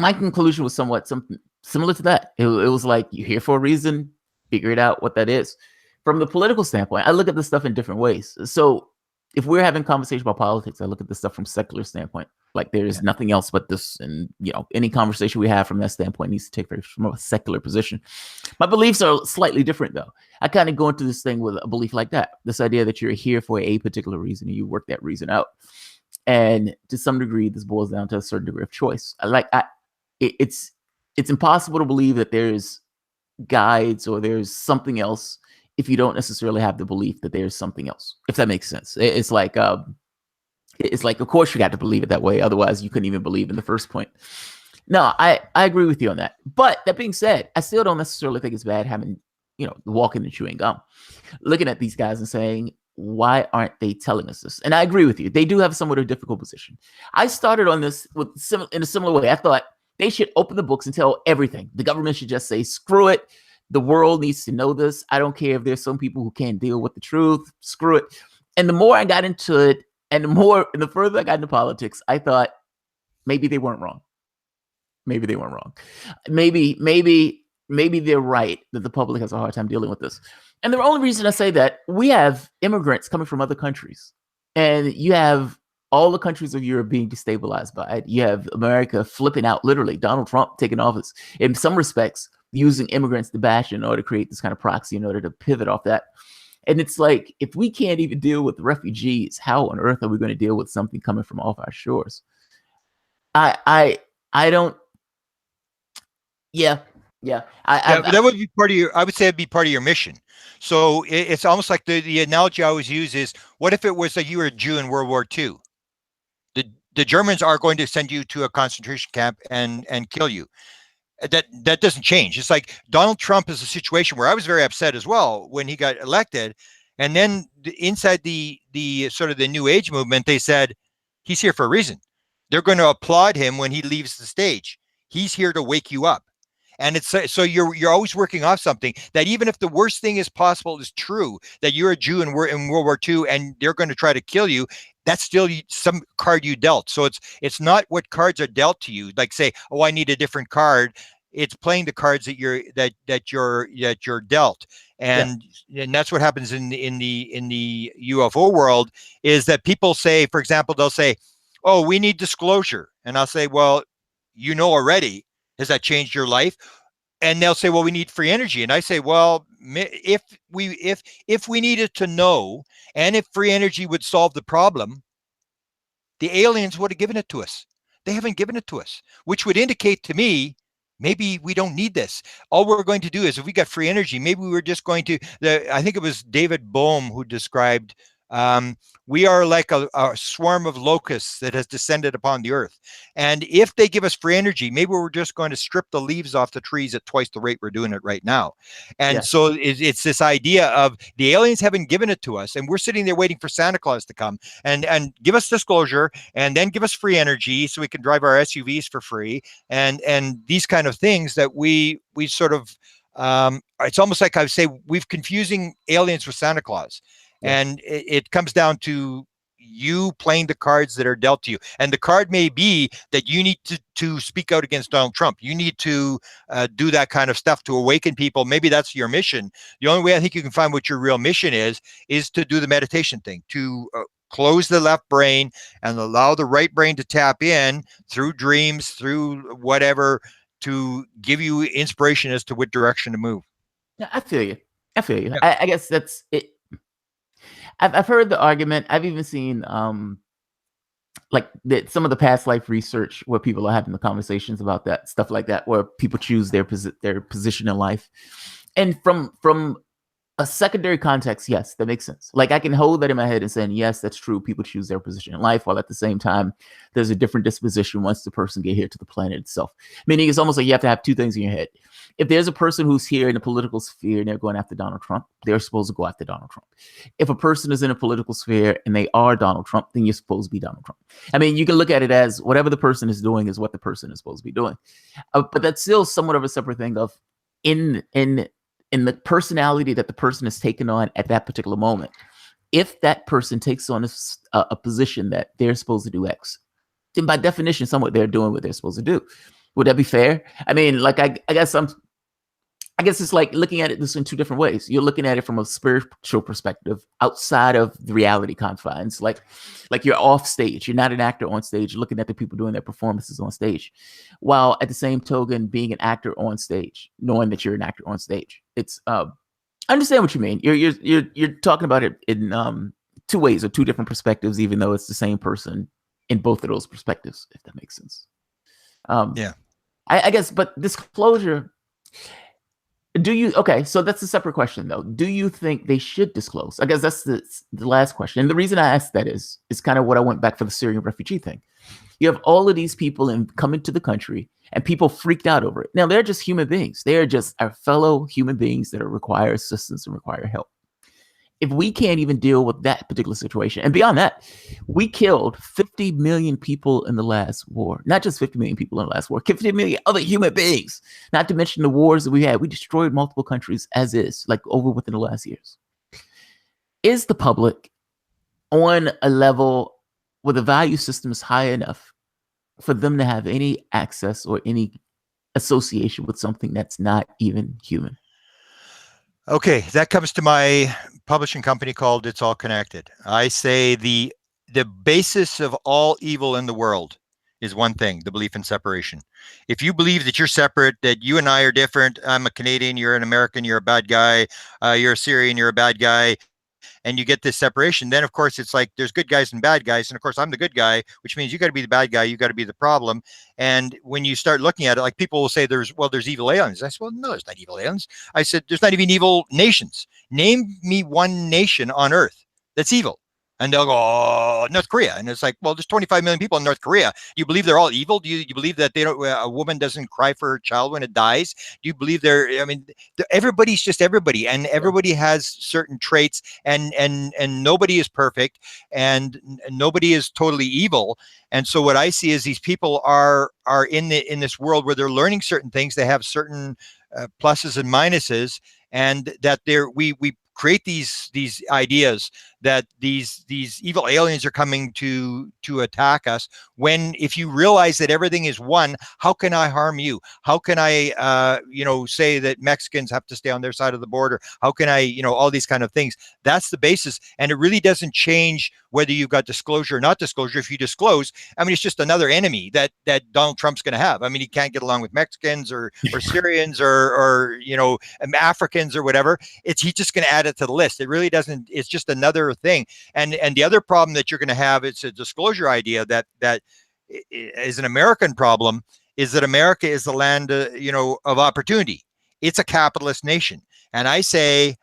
my conclusion was somewhat something similar to that. It was like, you're here for a reason, figure it out what that is. From the political standpoint, I look at this stuff in different ways. So if we're having conversation about politics, I look at this stuff from secular standpoint. Like, there is nothing else but this. And, any conversation we have from that standpoint needs to take place from a secular position. My beliefs are slightly different, though. I kind of go into this thing with a belief like that. This idea that you're here for a particular reason and you work that reason out. And to some degree, this boils down to a certain degree of choice. It's impossible to believe that there's guides or there's something else if you don't necessarily have the belief that there's something else, if that makes sense. It's like, of course you got to believe it that way. Otherwise you couldn't even believe in the first point. No, I agree with you on that. But that being said, I still don't necessarily think it's bad having, walking and chewing gum, looking at these guys and saying, why aren't they telling us this? And I agree with you. They do have somewhat of a difficult position. I started on this in a similar way. I thought they should open the books and tell everything. The government should just say, screw it. The world needs to know this. I don't care if there's some people who can't deal with the truth. Screw it. And the more I got into it, and the further I got into politics, I thought maybe they weren't wrong. Maybe they weren't wrong. Maybe they're right that the public has a hard time dealing with this. And the only reason I say that, we have immigrants coming from other countries, and you have all the countries of Europe being destabilized by it. You have America flipping out, literally. Donald Trump taking office, in some respects, using immigrants to bash in order to create this kind of proxy in order to pivot off that. And it's like, if we can't even deal with refugees, how on earth are we going to deal with something coming from off our shores? I don't. Yeah. That would be part of your. I would say it'd be part of your mission. So it's almost like the analogy I always use is, what if it was that you were a Jew in World War II? The Germans are going to send you to a concentration camp and kill you. That doesn't change. It's like Donald Trump is a situation where I was very upset as well when he got elected, and then inside the sort of the New Age movement, they said he's here for a reason. They're going to applaud him when he leaves the stage. He's here to wake you up. And it's so you're always working off something that, even if the worst thing is possible is true, that you're a Jew in World War II and they're going to try to kill you, that's still some card you dealt. So it's not what cards are dealt to you. Like, say, oh, I need a different card. It's playing the cards that you're dealt. And that's what happens in the UFO world, is that people say, for example, they'll say, oh, we need disclosure. And I'll say, well, you know already. Has that changed your life? And they'll say, well, we need free energy. And I say, well, if we needed to know, and if free energy would solve the problem, the aliens would have given it to us. They haven't given it to us, which would indicate to me, maybe we don't need this. All we're going to do is, if we got free energy, maybe we were just going to, I think it was David Bohm who described, we are like a swarm of locusts that has descended upon the earth. And if they give us free energy, maybe we're just going to strip the leaves off the trees at twice the rate we're doing it right now. And so it's this idea of the aliens haven't given it to us, and we're sitting there waiting for Santa Claus to come and give us disclosure, and then give us free energy so we can drive our SUVs for free, and these kind of things that we sort of, it's almost like I would say we've confusing aliens with Santa Claus. And it comes down to you playing the cards that are dealt to you. And the card may be that you need to speak out against Donald Trump. You need to do that kind of stuff to awaken people. Maybe that's your mission. The only way I think you can find what your real mission is to do the meditation thing, to close the left brain and allow the right brain to tap in through dreams, through whatever, to give you inspiration as to what direction to move. Yeah, I feel you. Yeah. I guess that's it. I've heard the argument. I've even seen like some of the past life research where people are having the conversations about that stuff, like that, where people choose their position in life, and from a secondary context, yes, that makes sense. Like, I can hold that in my head and saying, yes, that's true. People choose their position in life, while at the same time, there's a different disposition once the person get here to the planet itself. Meaning, it's almost like you have to have two things in your head. If there's a person who's here in the political sphere and they're going after Donald Trump, they're supposed to go after Donald Trump. If a person is in a political sphere and they are Donald Trump, then you're supposed to be Donald Trump. I mean, you can look at it as whatever the person is doing is what the person is supposed to be doing. But that's still somewhat of a separate thing of in the personality that the person has taken on at that particular moment. If that person takes on a position that they're supposed to do X, then by definition, somewhat they're doing what they're supposed to do. Would that be fair? I mean, like, I guess it's like looking at it this in two different ways. You're looking at it from a spiritual perspective outside of the reality confines. Like you're off stage. You're not an actor on stage. You're looking at the people doing their performances on stage. While at the same token, being an actor on stage, knowing that you're an actor on stage. It's I understand what you mean. You're talking about it in two ways or two different perspectives, even though it's the same person in both of those perspectives, if that makes sense. I guess, but disclosure. Okay, so that's a separate question, though. Do you think they should disclose? I guess that's the last question. And the reason I asked that is kind of what I went back for the Syrian refugee thing. You have all of these people coming to the country, and people freaked out over it. Now, they're just human beings. They are just our fellow human beings that require assistance and require help. if we can't even deal with that particular situation, and beyond that, we killed 50 million people in the last war. Not just 50 million people in the last war, 50 million other human beings. Not to mention the wars that we had. We destroyed multiple countries as is, like over within the last years. Is the public on a level where the value system is high enough for them to have any access or any association with something that's not even human? Okay, that comes to my publishing company called It's All Connected. I say the basis of all evil in the world is one thing: the belief in separation. If you believe that you're separate, that you and I are different, I'm a Canadian, you're an American, you're a bad guy, you're a Syrian, you're a bad guy, and you get this separation, then of course it's like there's good guys and bad guys, and of course I'm the good guy, which means you got to be the bad guy, you got to be the problem. And when you start looking at it, like people will say there's evil aliens. I said, well, no, there's not evil aliens. I said, there's not even evil nations. Name me one nation on earth that's evil. And they'll go, oh, North Korea. And it's like, well, there's 25 million people in North Korea. Do you believe they're all evil? Do you believe that a woman doesn't cry for her child when it dies? Do you believe everybody's just everybody, and everybody has certain traits, and nobody is perfect, and nobody is totally evil. And so what I see is these people are in this world where they're learning certain things. They have certain pluses and minuses, and that we create these ideas that these evil aliens are coming to attack us, when if you realize that everything is one, how can I harm you? How can I say that Mexicans have to stay on their side of the border? How can I, all these kind of things? That's the basis. And it really doesn't change whether you've got disclosure or not disclosure. If you disclose, it's just another enemy that Donald Trump's going to have. He can't get along with Mexicans or Syrians or Africans or whatever. He's just going to add it to the list. It really doesn't. It's just another thing. And the other problem that you're going to have, it's a disclosure idea that is an American problem, is that America is the land of opportunity. It's a capitalist nation, and I say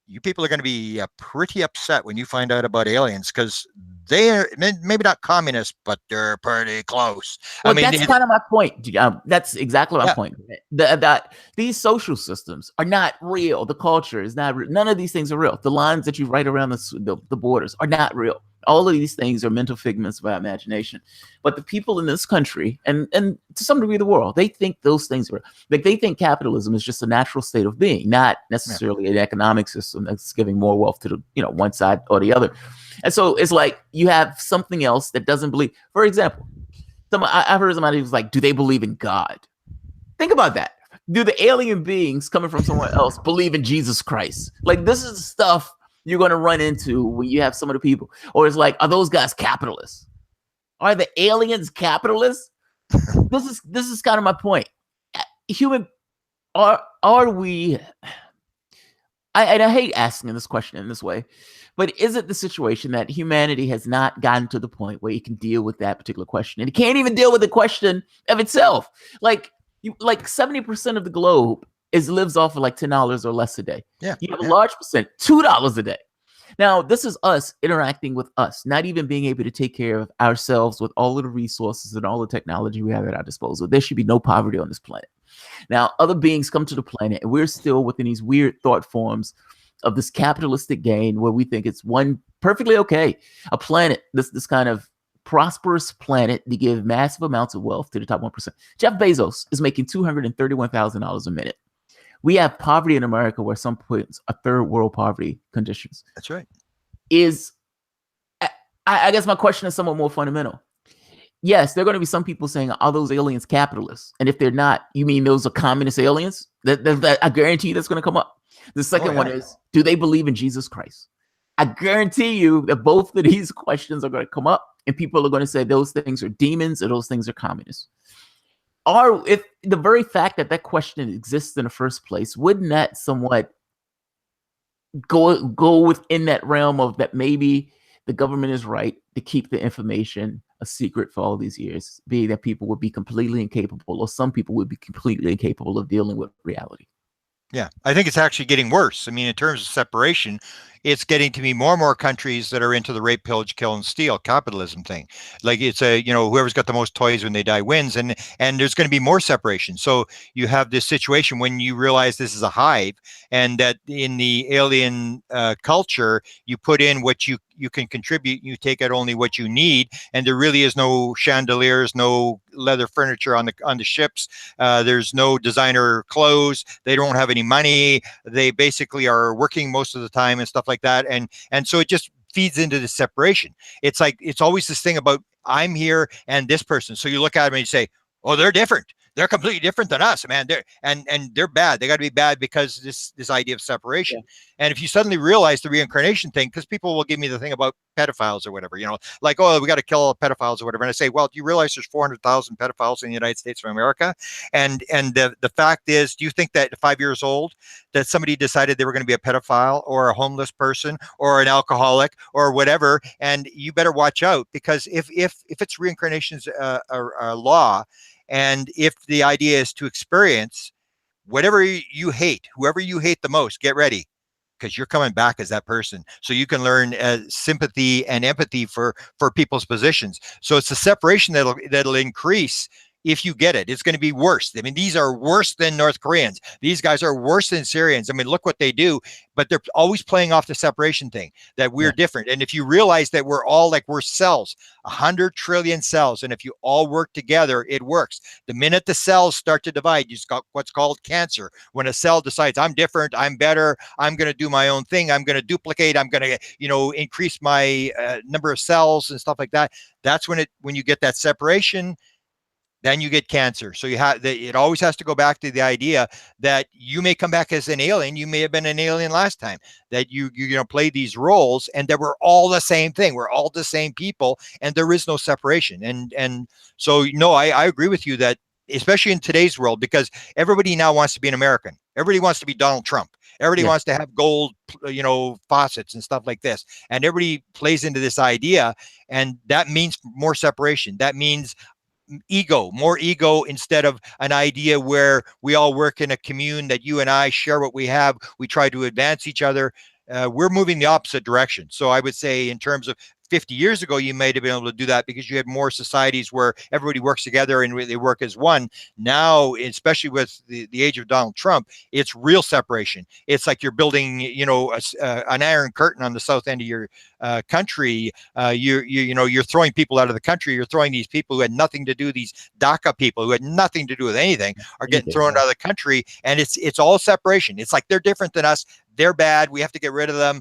you people are going to be pretty upset when you find out about aliens, because they are maybe not communist, but they're pretty close. Well, that's kind of my point. That's exactly my point. That these social systems are not real. The culture is not real. None of these things are real. The lines that you write around the borders are not real. All of these things are mental figments of our imagination. But the people in this country, and to some degree the world, they think those things are like, they think capitalism is just a natural state of being, not necessarily an economic system that's giving more wealth to the one side or the other. And so it's like you have something else that doesn't believe. For example, I've heard somebody who's like, do they believe in God? Think about that. Do the alien beings coming from somewhere else believe in Jesus Christ? Like, this is stuff you're going to run into when you have some of the people. Or it's like, are those guys capitalists? Are the aliens capitalists? This is kind of my point. Human, are we? I hate asking this question in this way, but is it the situation that humanity has not gotten to the point where you can deal with that particular question, and it can't even deal with the question of itself? Like 70% of the globe lives off of like $10 or less a day. Yeah, you have a large percent, $2 a day. Now, this is us interacting with us, not even being able to take care of ourselves with all of the resources and all the technology we have at our disposal. There should be no poverty on this planet. Now, other beings come to the planet, and we're still within these weird thought forms of this capitalistic gain where we think it's one perfectly okay, a planet, this kind of prosperous planet to give massive amounts of wealth to the top 1%. Jeff Bezos is making $231,000 a minute. We have poverty in America where some points are third world poverty conditions. That's right. I guess my question is somewhat more fundamental. Yes, there are going to be some people saying, are those aliens capitalists? And if they're not, you mean those are communist aliens? That I guarantee you that's going to come up. The second one is, do they believe in Jesus Christ? I guarantee you that both of these questions are going to come up, and people are going to say those things are demons or those things are communists. If the very fact that question exists in the first place, wouldn't that somewhat go within that realm of that maybe the government is right to keep the information a secret for all these years, being that people would be completely incapable, or some people would be completely incapable of dealing with reality? Yeah, I think it's actually getting worse. In terms of separation, it's getting to be more and more countries that are into the rape, pillage, kill, and steal capitalism thing. Like it's a, whoever's got the most toys when they die wins, and there's going to be more separation. So you have this situation when you realize this is a hive, and that in the alien culture, you put in what you can contribute, you take out only what you need, and there really is no chandeliers, no leather furniture on the ships. There's no designer clothes. They don't have any money. They basically are working most of the time and stuff like that. And so it just feeds into the separation. It's like, it's always this thing about I'm here and this person. So you look at them and you say, oh, they're different. They're completely different than us, man. They're bad. They got to be bad because this idea of separation. Yeah. And if you suddenly realize the reincarnation thing, because people will give me the thing about pedophiles or whatever, like, oh, we got to kill all pedophiles or whatever. And I say, well, do you realize there's 400,000 pedophiles in the United States of America? And the fact is, do you think that at 5 years old that somebody decided they were going to be a pedophile or a homeless person or an alcoholic or whatever? And you better watch out, because if it's reincarnation's a law, and if the idea is to experience whatever you hate, whoever you hate the most, get ready, because you're coming back as that person. So you can learn sympathy and empathy for people's positions. So it's the separation that'll increase. If you get it, it's going to be worse. I mean, these are worse than North Koreans. These guys are worse than Syrians. I mean, look what they do, but they're always playing off the separation thing, that we're different. And if you realize that we're all like, we're cells, 100 trillion cells. And if you all work together, it works. The minute the cells start to divide, you got what's called cancer. When a cell decides I'm different, I'm better, I'm going to do my own thing, I'm going to duplicate, I'm going to, increase my number of cells and stuff like that. That's when you get that separation, then you get cancer. So it always has to go back to the idea that you may come back as an alien. You may have been an alien last time, that you play these roles, and that we're all the same thing. We're all the same people, and there is no separation. And so, I agree with you that, especially in today's world, because everybody now wants to be an American. Everybody wants to be Donald Trump. Everybody wants to have gold, faucets and stuff like this. And everybody plays into this idea, and that means more separation. That means more ego, instead of an idea where we all work in a commune, that you and I share what we have. We try to advance each other. We're moving the opposite direction. So I would say, in terms of 50 years ago, you might have been able to do that because you had more societies where everybody works together and they work as one. Now, especially with the age of Donald Trump, it's real separation. It's like you're building, an iron curtain on the south end of your country. You're throwing people out of the country. You're throwing these people who had nothing to do, these DACA people who had nothing to do with anything, are getting thrown out of the country. And it's all separation. It's like, they're different than us. They're bad. We have to get rid of them.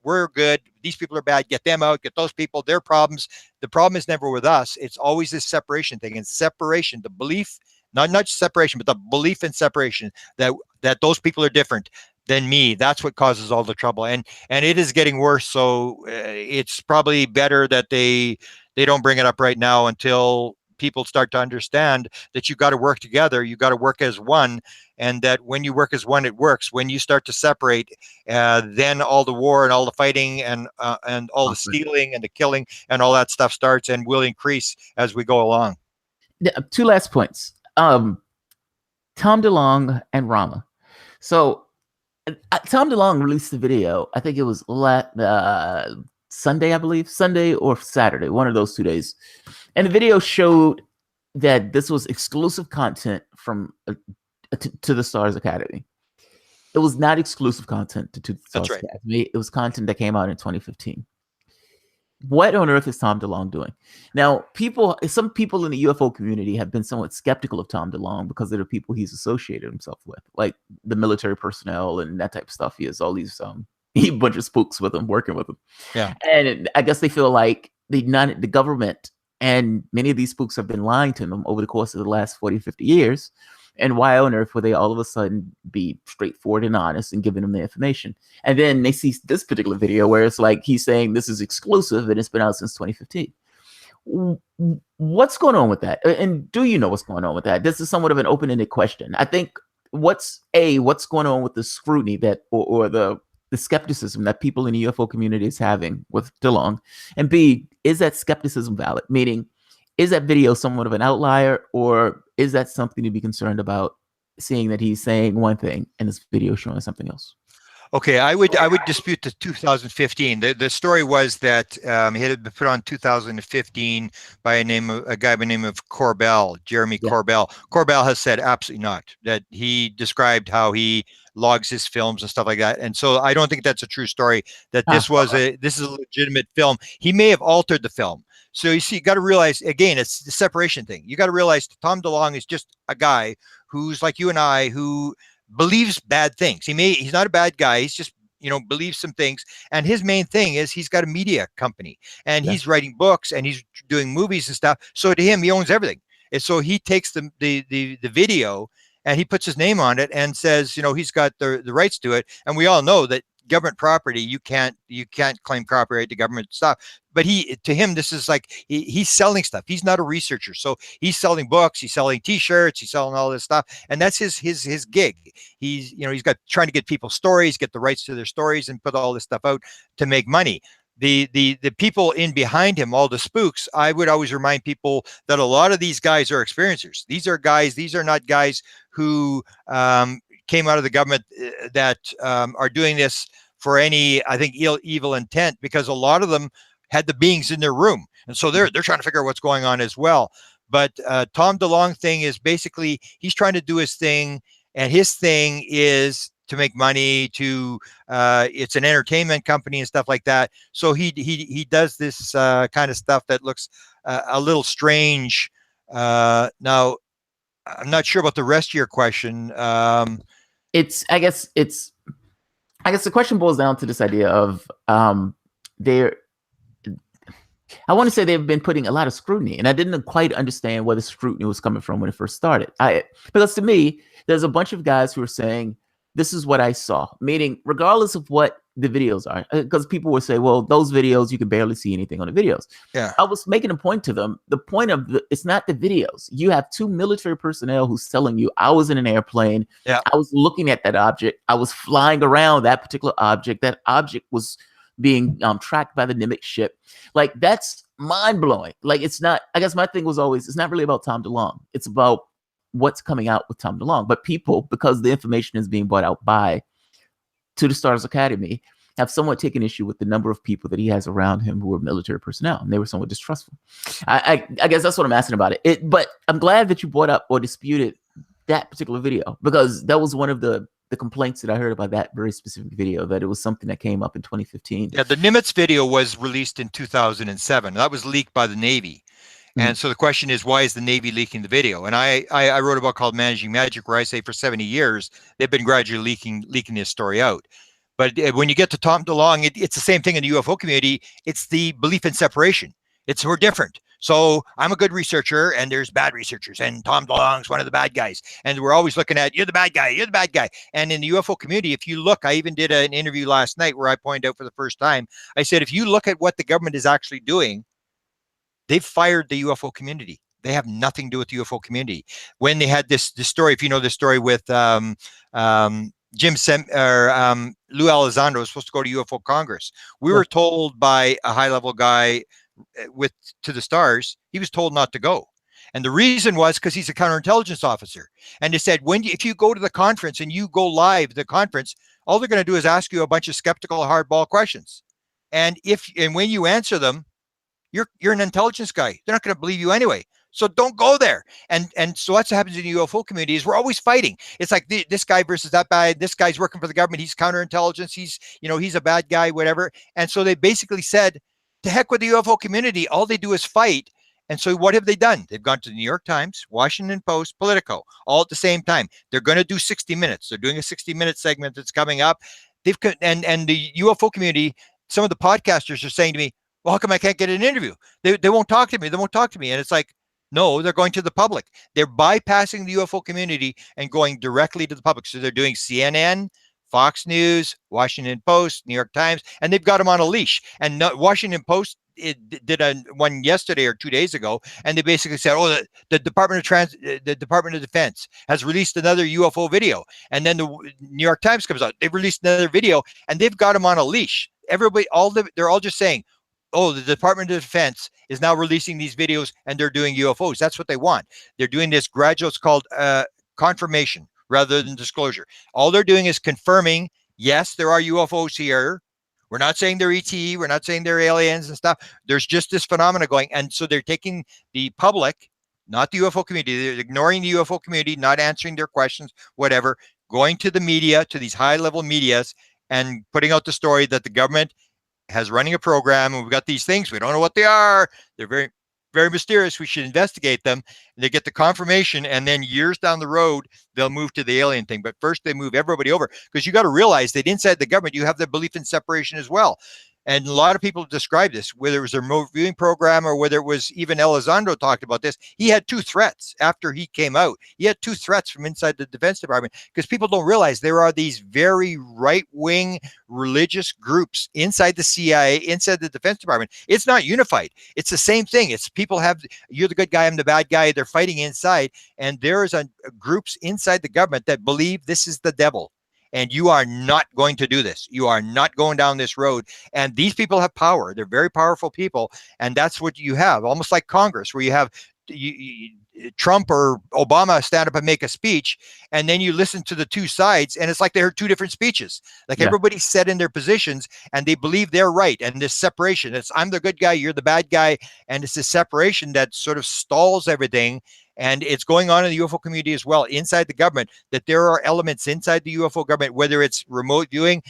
We're good. These people are bad. Get them out. Get those people. Their problems. The problem is never with us. It's always this separation thing. And separation, the belief, not just separation, but the belief in separation, that those people are different than me. That's what causes all the trouble. And it is getting worse. So it's probably better that they don't bring it up right now, until people start to understand that you got to work together. You got to work as one. And that when you work as one, it works. When you start to separate, then all the war and all the fighting and all the stealing and the killing and all that stuff starts, and will increase as we go along. Two last points. Tom DeLonge and Rama. So Tom DeLonge released the video. I think it was Sunday, I believe. Sunday or Saturday, one of those 2 days. And the video showed that this was exclusive content from to the Stars Academy. It was not exclusive content to the Stars Academy. It was content that came out in 2015. What on earth is Tom DeLonge doing? Now, some people in the UFO community have been somewhat skeptical of Tom DeLonge because of the people he's associated himself with, like the military personnel and that type of stuff. He has all these a bunch of spooks with him, working with him. Yeah. And I guess they feel like the government and many of these spooks have been lying to them over the course of the last 40, 50 years. And why on earth would they all of a sudden be straightforward and honest and giving them the information? And then they see this particular video where it's like he's saying this is exclusive and it's been out since 2015. What's going on with that? And do you know what's going on with that? This is somewhat of an open-ended question. I think what's going on with the scrutiny that or the skepticism that people in the UFO community is having with DeLonge? And B, is that skepticism valid? Meaning, is that video somewhat of an outlier, or is that something to be concerned about, seeing that he's saying one thing and this video showing something else? Okay, I would dispute the 2015. The story was that it had been put on 2015 by a guy by the name of Corbell, Jeremy Yeah. Corbell. Corbell has said absolutely not. That he described how he logs his films and stuff like that. And so I don't think that's a true story. That this is a legitimate film. He may have altered the film. So you see, you got to realize again, it's the separation thing. You got to realize Tom DeLonge is just a guy who's like you and I who believes bad things. He's not a bad guy. He's just, believes some things. And his main thing is he's got a media company and he's writing books and he's doing movies and stuff. So to him, he owns everything. And so he takes the video and he puts his name on it and says, he's got the rights to it. And we all know that government property, you can't claim copyright to government stuff. But to him, this is like he's selling stuff. He's not a researcher, so he's selling books, he's selling T-shirts, he's selling all this stuff, and that's his gig. He's got trying to get people's stories, get the rights to their stories, and put all this stuff out to make money. The people in behind him, all the spooks, I would always remind people that a lot of these guys are experiencers. These are not guys who came out of the government that are doing this for any, I think, evil intent, because a lot of them had the beings in their room, and so they're trying to figure out what's going on as well. But Tom DeLonge thing is basically he's trying to do his thing, and his thing is to make money. It's an entertainment company and stuff like that. So he does this kind of stuff that looks a little strange. Now, I'm not sure about the rest of your question. I guess the question boils down to this idea of I want to say they've been putting a lot of scrutiny, and I didn't quite understand where the scrutiny was coming from when it first started. Because to me, there's a bunch of guys who are saying, this is what I saw, meaning regardless of what the videos are, because people would say, well, those videos, you can barely see anything on the videos. Yeah. I was making a point to them. The point of it's not the videos. You have two military personnel who's telling you, I was in an airplane. Yeah. I was looking at that object. I was flying around that particular object. That object was being tracked by the Nimic ship. Like, that's mind-blowing. Like, it's not, I guess my thing was always, it's not really about Tom DeLonge. It's about what's coming out with Tom DeLonge. But people, because the information is being brought out to the Stars Academy, have somewhat taken issue with the number of people that he has around him who are military personnel, and they were somewhat distrustful. I guess that's what I'm asking about it. But I'm glad that you brought up or disputed that particular video, because that was one of the complaints that I heard about that very specific video, that it was something that came up in 2015. Yeah, the Nimitz video was released in 2007. That was leaked by the Navy. And so the question is, why is the Navy leaking the video? And I wrote a book called Managing Magic, where I say for 70 years, they've been gradually leaking this story out. But when you get to Tom DeLonge, it's the same thing in the UFO community. It's the belief in separation. We're different. So I'm a good researcher, and there's bad researchers, and Tom DeLonge's one of the bad guys. And we're always looking at, you're the bad guy, you're the bad guy. And in the UFO community, if you look, I even did an interview last night where I pointed out for the first time, I said, if you look at what the government is actually doing, they've fired the UFO community. They have nothing to do with the UFO community. When they had this story, if you know the story with Lou Elizondo was supposed to go to UFO Congress. We were told by a high-level guy to the stars, he was told not to go. And the reason was because he's a counterintelligence officer. And they said, if you go to the conference and you go live to the conference, all they're going to do is ask you a bunch of skeptical hardball questions. And when you answer them, you're an intelligence guy. They're not going to believe you anyway. So don't go there. And so that's what happens in the UFO community, is we're always fighting. It's like this guy versus that guy. This guy's working for the government. He's counterintelligence. He's a bad guy, whatever. And so they basically said, to heck with the UFO community. All they do is fight. And so what have they done? They've gone to the New York Times, Washington Post, Politico, all at the same time. They're going to do 60 Minutes. They're doing a 60-minute segment that's coming up. And the UFO community, some of the podcasters are saying to me, well, how come I can't get an interview? They won't talk to me. They won't talk to me. And it's like, no, they're going to the public. They're bypassing the UFO community and going directly to the public. So they're doing CNN, Fox News, Washington Post, New York Times, and they've got them on a leash. And Washington Post did one yesterday or 2 days ago, and they basically said, "Oh, the Department of Defense has released another UFO video." And then the New York Times comes out; they've released another video, and they've got them on a leash. Everybody, they're all just saying, "Oh, the Department of Defense is now releasing these videos, and they're doing UFOs." That's what they want. They're doing this gradual. It's called confirmation rather than disclosure. All they're doing is confirming Yes, there are UFOs here. We're not saying they're ET. We're not saying they're aliens and stuff. There's just this phenomena going. And so they're taking the public, not the UFO community. They're ignoring the UFO community, not answering their questions, whatever, going to the media, to these high-level medias, and putting out the story that the government has running a program, and we've got these things. We don't know what they are. They're very, very mysterious. We should investigate them. And they get the confirmation, and then years down the road, they'll move to the alien thing. But first, they move everybody over, because you got to realize that inside the government, you have the belief in separation as well. And a lot of people describe this, whether it was a remote viewing program or whether it was even Elizondo talked about this. He had two threats after he came out. He had two threats from inside the Defense Department, because people don't realize there are these very right-wing religious groups inside the CIA, inside the Defense Department. It's not unified. It's the same thing. It's people have, you're the good guy, I'm the bad guy. They're fighting inside. And there's groups inside the government that believe this is the devil. And you are not going to do this. You are not going down this road. And these people have power. They're very powerful people. And that's what you have, almost like Congress, where you have Trump or Obama stand up and make a speech, and then you listen to the two sides, and it's like they heard two different speeches. Like everybody's set in their positions, and they believe they're right. And this separation, it's I'm the good guy, you're the bad guy. And it's this separation that sort of stalls everything. And it's going on in the UFO community as well, inside the government, that there are elements inside the UFO government, whether it's remote viewing,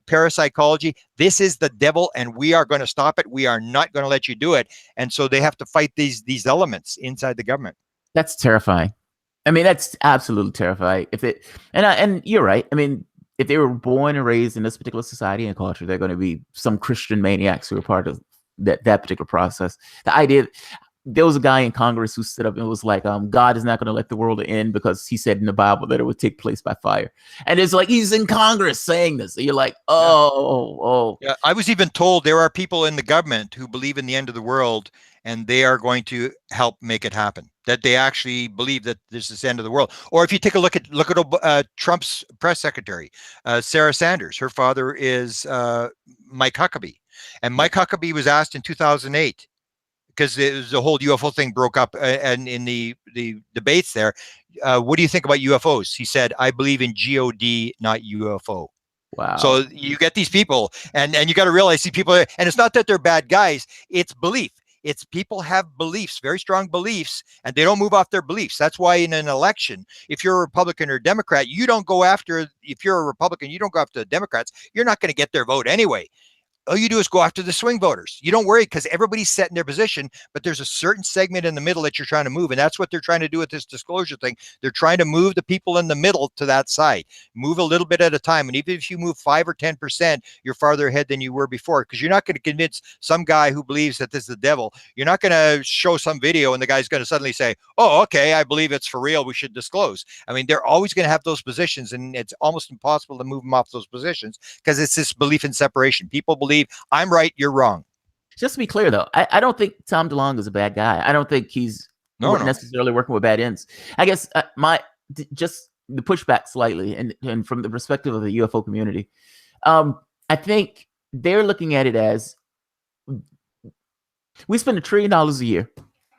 parapsychology. This is the devil, and we are going to stop it. We are not going to let you do it. And so they have to fight these elements inside the government. That's terrifying. I mean, that's absolutely terrifying. And you're right. I mean, if they were born and raised in this particular society and culture, they're going to be some Christian maniacs who are part of that particular process. The idea. There was a guy in Congress who stood up and was like, God is not going to let the world end because he said in the Bible that it would take place by fire. And it's like, he's in Congress saying this. And you're like, oh. Yeah, I was even told there are people in the government who believe in the end of the world, and they are going to help make it happen. That they actually believe that this is the end of the world. Or if you take a look at Trump's press secretary, Sarah Sanders, her father is Mike Huckabee. And Mike Huckabee was asked in 2008, because the whole UFO thing broke up and in the debates there, what do you think about UFOs? He said, I believe in God, not UFO. Wow. So you get these people, and you got to realize these people, and it's not that they're bad guys, it's belief. It's people have beliefs, very strong beliefs, and they don't move off their beliefs. That's why in an election, if you're a Republican or Democrat, you don't go after, if you're a Republican, you don't go after the Democrats. You're not going to get their vote anyway. All you do is go after the swing voters. You don't worry, because everybody's set in their position, but there's a certain segment in the middle that you're trying to move. And that's what they're trying to do with this disclosure thing. They're trying to move the people in the middle to that side, move a little bit at a time. And even if you move 5 or 10%, you're farther ahead than you were before, because you're not going to convince some guy who believes that this is the devil. You're not going to show some video and the guy's going to suddenly say, oh, okay, I believe it's for real. We should disclose. I mean, they're always going to have those positions, and it's almost impossible to move them off those positions, because it's this belief in separation. People believe I'm right, you're wrong. Just to be clear, though, I don't think Tom DeLonge is a bad guy. I don't think he's necessarily working with bad ends. I guess just the pushback slightly, and from the perspective of the UFO community, I think they're looking at it as we spend $1 trillion a year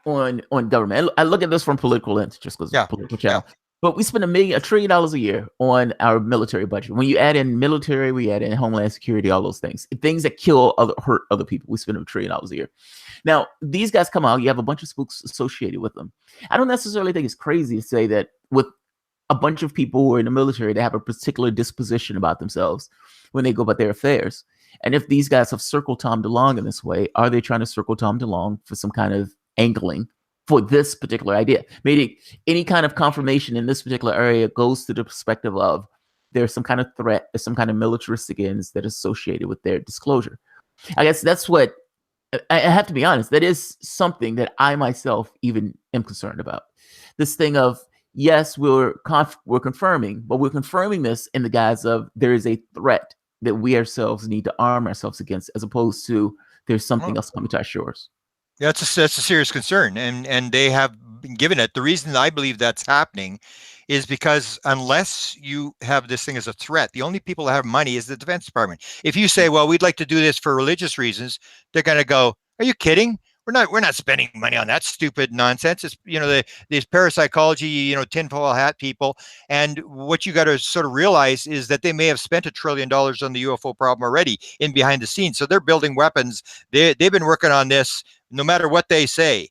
on government. I look at this from political lens, just because political channel. Yeah. But we spend $1 trillion a year on our military budget. When you add in military, we add in homeland security, all those things that kill hurt other people. We spend $1 trillion a year. Now, these guys come out, you have a bunch of spooks associated with them. I don't necessarily think it's crazy to say that with a bunch of people who are in the military, they have a particular disposition about themselves when they go about their affairs. And if these guys have circled Tom DeLonge in this way, are they trying to circle Tom DeLonge for some kind of angling for this particular idea? Maybe any kind of confirmation in this particular area goes to the perspective of there's some kind of threat, there's some kind of militaristic ends that is associated with their disclosure. I guess that's what I have to be honest. That is something that I myself even am concerned about. This thing of, yes, we're confirming, but we're confirming this in the guise of there is a threat that we ourselves need to arm ourselves against, as opposed to there's something else coming to our shores. Yeah, that's a serious concern, and they have been given it. The reason I believe that's happening is because unless you have this thing as a threat, the only people that have money is the Defense Department. If you say, well, we'd like to do this for religious reasons, they're going to go, are you kidding? we're not spending money on that stupid nonsense. It's, you know, these parapsychology, you know, tinfoil hat people. And what you got to sort of realize is that they may have spent $1 trillion on the UFO problem already in behind the scenes. So they're building weapons. They've been working on this no matter what they say.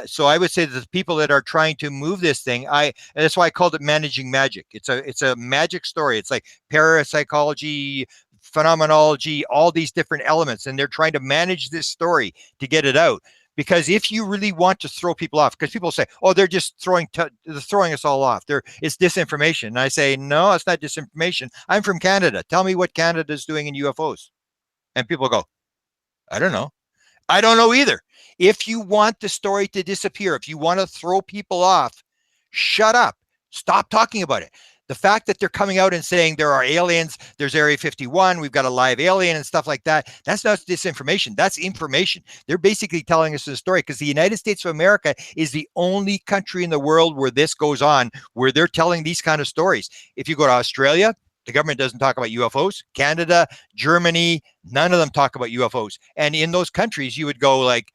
So I would say that the people that are trying to move this thing, and that's why I called it managing magic. It's a magic story. It's like parapsychology, phenomenology, all these different elements, and they're trying to manage this story to get it out. Because if you really want to throw people off, because people say, "Oh, they're just throwing us all off. It's disinformation." And I say, "No, it's not disinformation. I'm from Canada. Tell me what Canada is doing in UFOs." And people go, "I don't know." I don't know either. If you want the story to disappear, if you want to throw people off, shut up. Stop talking about it. The fact that they're coming out and saying there are aliens, there's Area 51, we've got a live alien and stuff like that, that's not disinformation. That's information. They're basically telling us the story, because the United States of America is the only country in the world where this goes on, where they're telling these kind of stories. If you go to Australia, the government doesn't talk about UFOs. Canada, Germany, none of them talk about UFOs. And in those countries, you would go like,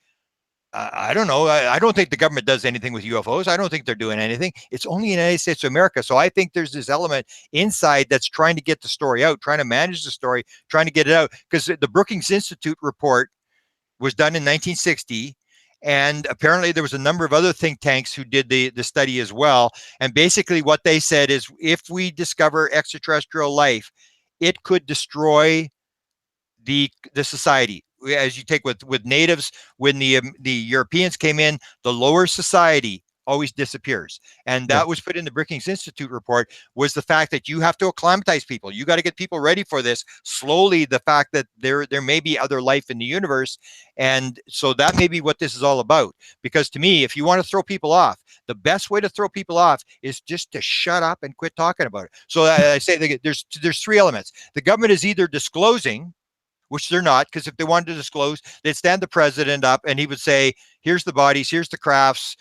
I don't know. I don't think the government does anything with UFOs. I don't think they're doing anything. It's only the United States of America. So I think there's this element inside that's trying to get the story out, trying to manage the story, trying to get it out. Because the Brookings Institute report was done in 1960. And apparently there was a number of other think tanks who did the study as well. And basically what they said is, if we discover extraterrestrial life, it could destroy the society. As you take with natives, when the Europeans came in, the lower society always disappears. And that was put in the Brookings Institute report, was the fact that you have to acclimatize people. You got to get people ready for this slowly, the fact that there may be other life in the universe. And so that may be what this is all about. Because to me, if you want to throw people off, the best way to throw people off is just to shut up and quit talking about it. So I say there's three elements. The government is either disclosing, which they're not, because if they wanted to disclose, they'd stand the president up and he would say, here's the bodies, here's the crafts,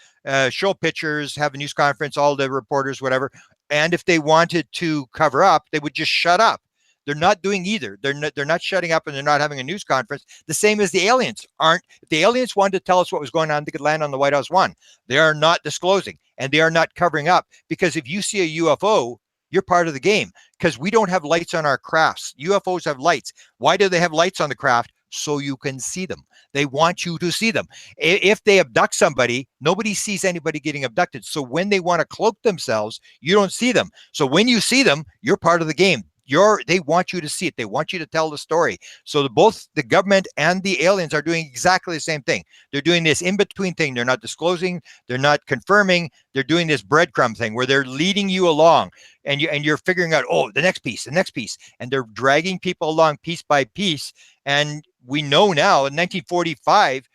show pictures, have a news conference, all the reporters, whatever. And if they wanted to cover up, they would just shut up. They're not doing either. They're not shutting up, and they're not having a news conference. The same as the aliens aren't. If the aliens wanted to tell us what was going on, they could land on the White House one. They are not disclosing, and they are not covering up, because if you see a UFO, you're part of the game, because we don't have lights on our crafts. UFOs have lights. Why do they have lights on the craft? So you can see them. They want you to see them. If they abduct somebody, nobody sees anybody getting abducted. So when they want to cloak themselves, you don't see them. So when you see them, you're part of the game. They want you to see it. They want you to tell the story. So both the government and the aliens are doing exactly the same thing. They're doing this in-between thing. They're not disclosing. They're not confirming. They're doing this breadcrumb thing where they're leading you along, and you're figuring out, oh, the next piece. And they're dragging people along piece by piece. And we know now, in 1945,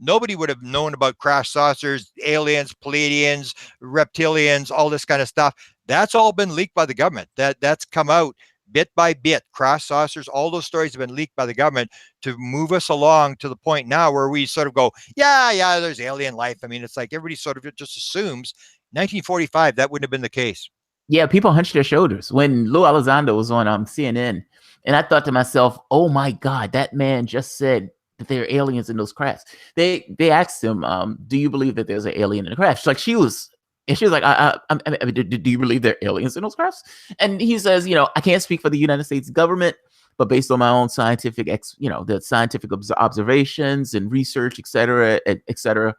nobody would have known about crash saucers, aliens, Pleiadians, reptilians, all this kind of stuff. That's all been leaked by the government. That's come out bit by bit. Crash saucers, all those stories have been leaked by the government to move us along to the point now where we sort of go, yeah, there's alien life. I mean, it's like everybody sort of just assumes. 1945, that wouldn't have been the case. Yeah, people hunched their shoulders when Lou Elizondo was on CNN, and I thought to myself, "Oh my God, that man just said that there are aliens in those crafts." They asked him, "Do you believe that there's an alien in the craft?" She was like, I mean, do you believe there are aliens in those crafts?" And he says, "I can't speak for the United States government, but based on my own scientific, the scientific observations and research, et cetera,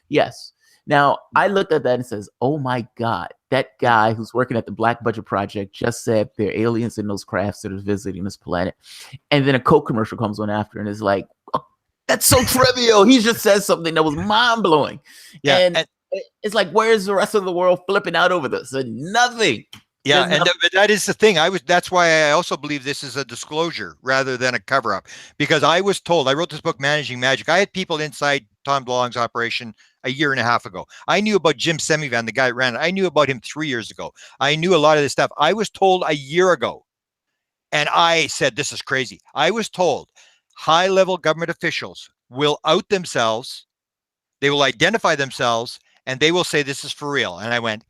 yes." Now, I looked at that and says, oh my God, that guy who's working at the Black Budget Project just said there are aliens in those crafts that are visiting this planet. And then a Coke commercial comes on after and is like, oh, that's so trivial. He just said something that was mind-blowing. Yeah, and it's like, where's the rest of the world flipping out over this? And nothing. Yeah, and that is the thing. That's why I also believe this is a disclosure rather than a cover-up. Because I was told, I wrote this book, Managing Magic. I had people inside Tom DeLonge's operation a year and a half ago. I knew about Jim Semivan, the guy that ran it. I knew about him 3 years ago. I knew a lot of this stuff. I was told a year ago, and I said, this is crazy. I was told high-level government officials will out themselves, they will identify themselves, and they will say this is for real. And I went,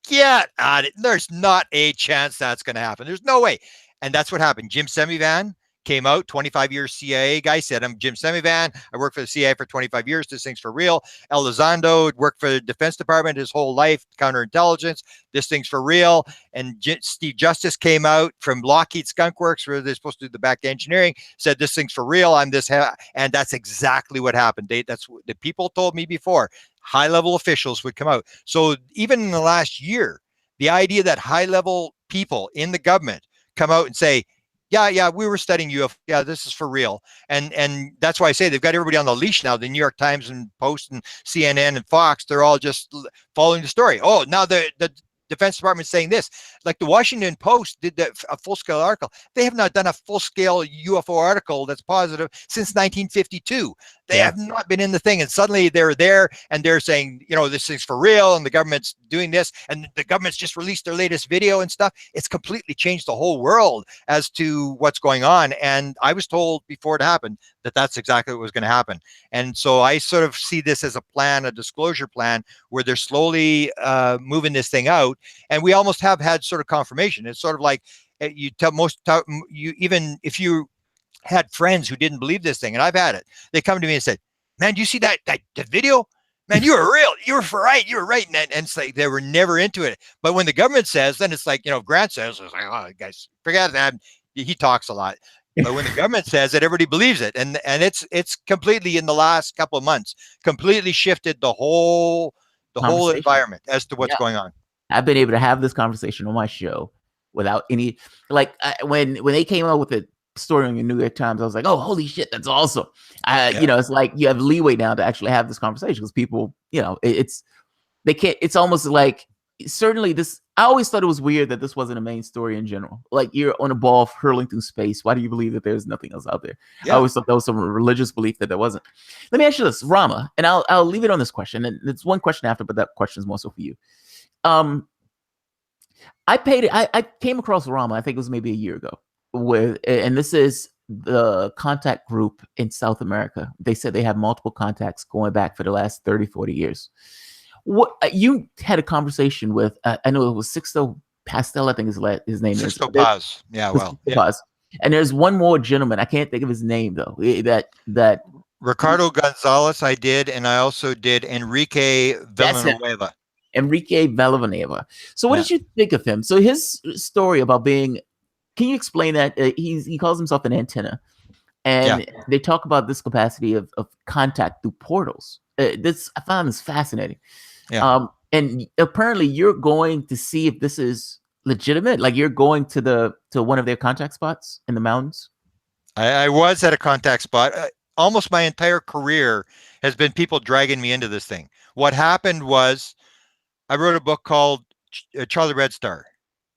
get out of it. There's not a chance that's going to happen. There's no way. And that's what happened. Jim Semivan came out, 25 years CIA guy, said, I'm Jim Semivan. I worked for the CIA for 25 years. This thing's for real. Elizondo worked for the Defense Department his whole life, counterintelligence. This thing's for real. And Steve Justice came out from Lockheed Skunk Works, where they're supposed to do the back engineering, said, this thing's for real. I'm this. And that's exactly what happened. That's what the people told me before. High-level officials would come out. So even in the last year, the idea that high-level people in the government come out and say, yeah, we were studying UFO. Yeah, this is for real. And that's why I say they've got everybody on the leash now. The New York Times and Post and CNN and Fox, they're all just following the story. Oh, now the Defense Department saying this. Like the Washington Post did a full-scale article. They have not done a full-scale UFO article that's positive since 1952. They have not been in the thing, and suddenly they're there and they're saying, this thing's for real, and the government's doing this, and the government's just released their latest video and stuff. It's completely changed the whole world as to what's going on. And I was told before it happened that that's exactly what was going to happen. And so I sort of see this as a plan, a disclosure plan, where they're slowly moving this thing out. And we almost have had sort of confirmation. It's sort of like even if you had friends who didn't believe this thing, and I've had it, they come to me and said, man, do you see that video? Man, you were real. You were right. You were right. And it's like they were never into it. But when the government says, then it's like, Grant says, it's like, oh, guys, forget that. He talks a lot. But when the government says it, everybody believes it. And it's completely, in the last couple of months, completely shifted the whole environment as to what's going on. I've been able to have this conversation on my show without any, when they came out with it, story in the New York Times, I was like, oh, holy shit, that's awesome. It's like you have leeway now to actually have this conversation because people, it's almost like, certainly this, I always thought it was weird that this wasn't a main story in general. Like, you're on a ball hurling through space. Why do you believe that there's nothing else out there? I always thought that was some religious belief that there wasn't. Let me ask you this, Rama, and I'll leave it on this question. And it's one question after, but that question is more so for you. I came across Rama, I think it was maybe a year ago, and this is the contact group in South America. They said they have multiple contacts going back for the last 30, 40 years. What you had a conversation with, I know it was Sixto Pastel, I think his name is. Sixto Paz. Yeah, well. Paz. And there's one more gentleman, I can't think of his name though, that Ricardo Gonzalez I did, and I also did Enrique Villanueva. Enrique Villanueva. So what did you think of him? So his story about being, can you explain that? He calls himself an antenna, and they talk about this capacity of contact through portals. I found this fascinating. Yeah. And apparently you're going to see if this is legitimate. Like, you're going to one of their contact spots in the mountains. I was at a contact spot. Almost my entire career has been people dragging me into this thing. What happened was I wrote a book called Charlie Red Star.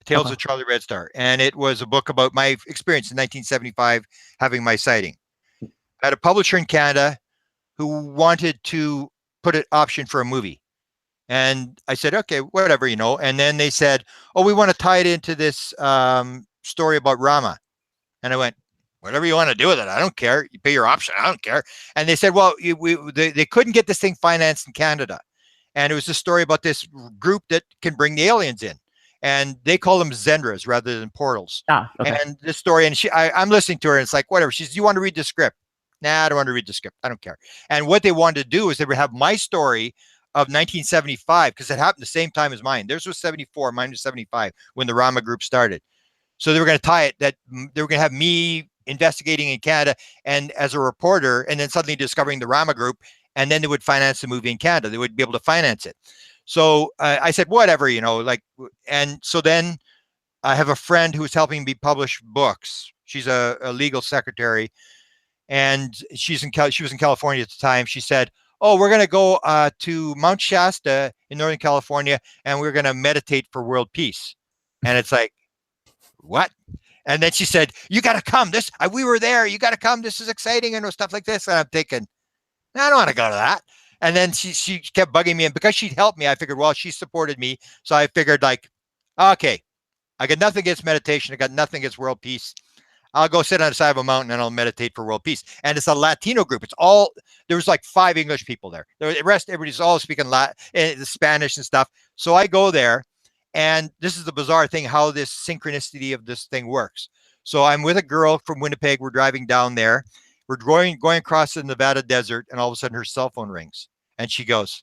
Tales of Charlie Red Star. And it was a book about my experience in 1975 having my sighting. I had a publisher in Canada who wanted to put an option for a movie. And I said, okay, whatever, And then they said, oh, we want to tie it into this story about Rama. And I went, whatever you want to do with it. I don't care. You pay your option. I don't care. And they said, well, they couldn't get this thing financed in Canada. And it was a story about this group that can bring the aliens in. And they call them Zendras rather than portals. And this story, and I'm listening to her, and it's like, whatever. She says, do you want to read the script? Nah, I don't want to read the script. I don't care. And what they wanted to do is they would have my story of 1975, because it happened the same time as mine. Theirs was 74, mine was 75 when the Rama group started. So they were going to tie it, that they were going to have me investigating in Canada and as a reporter, and then suddenly discovering the Rama group, and then they would finance the movie in Canada. They would be able to finance it. So I said, whatever, and so then I have a friend who's helping me publish books. She's a legal secretary, and she was in California at the time. She said, oh, we're going to go to Mount Shasta in Northern California, and we're going to meditate for world peace. And it's like, what? And then she said, you got to come. We were there. You got to come. This is exciting, and stuff like this. And I'm thinking, I don't want to go to that. And then she kept bugging me, and because she'd helped me, I figured, well, she supported me. So I figured, like, okay, I got nothing against meditation. I got nothing against world peace. I'll go sit on the side of a mountain and I'll meditate for world peace. And it's a Latino group. There was like 5 English people there. The rest, everybody's all speaking Spanish and stuff. So I go there, and this is the bizarre thing, how this synchronicity of this thing works. So I'm with a girl from Winnipeg. We're driving down there. We're going across the Nevada desert, and all of a sudden her cell phone rings, and she goes,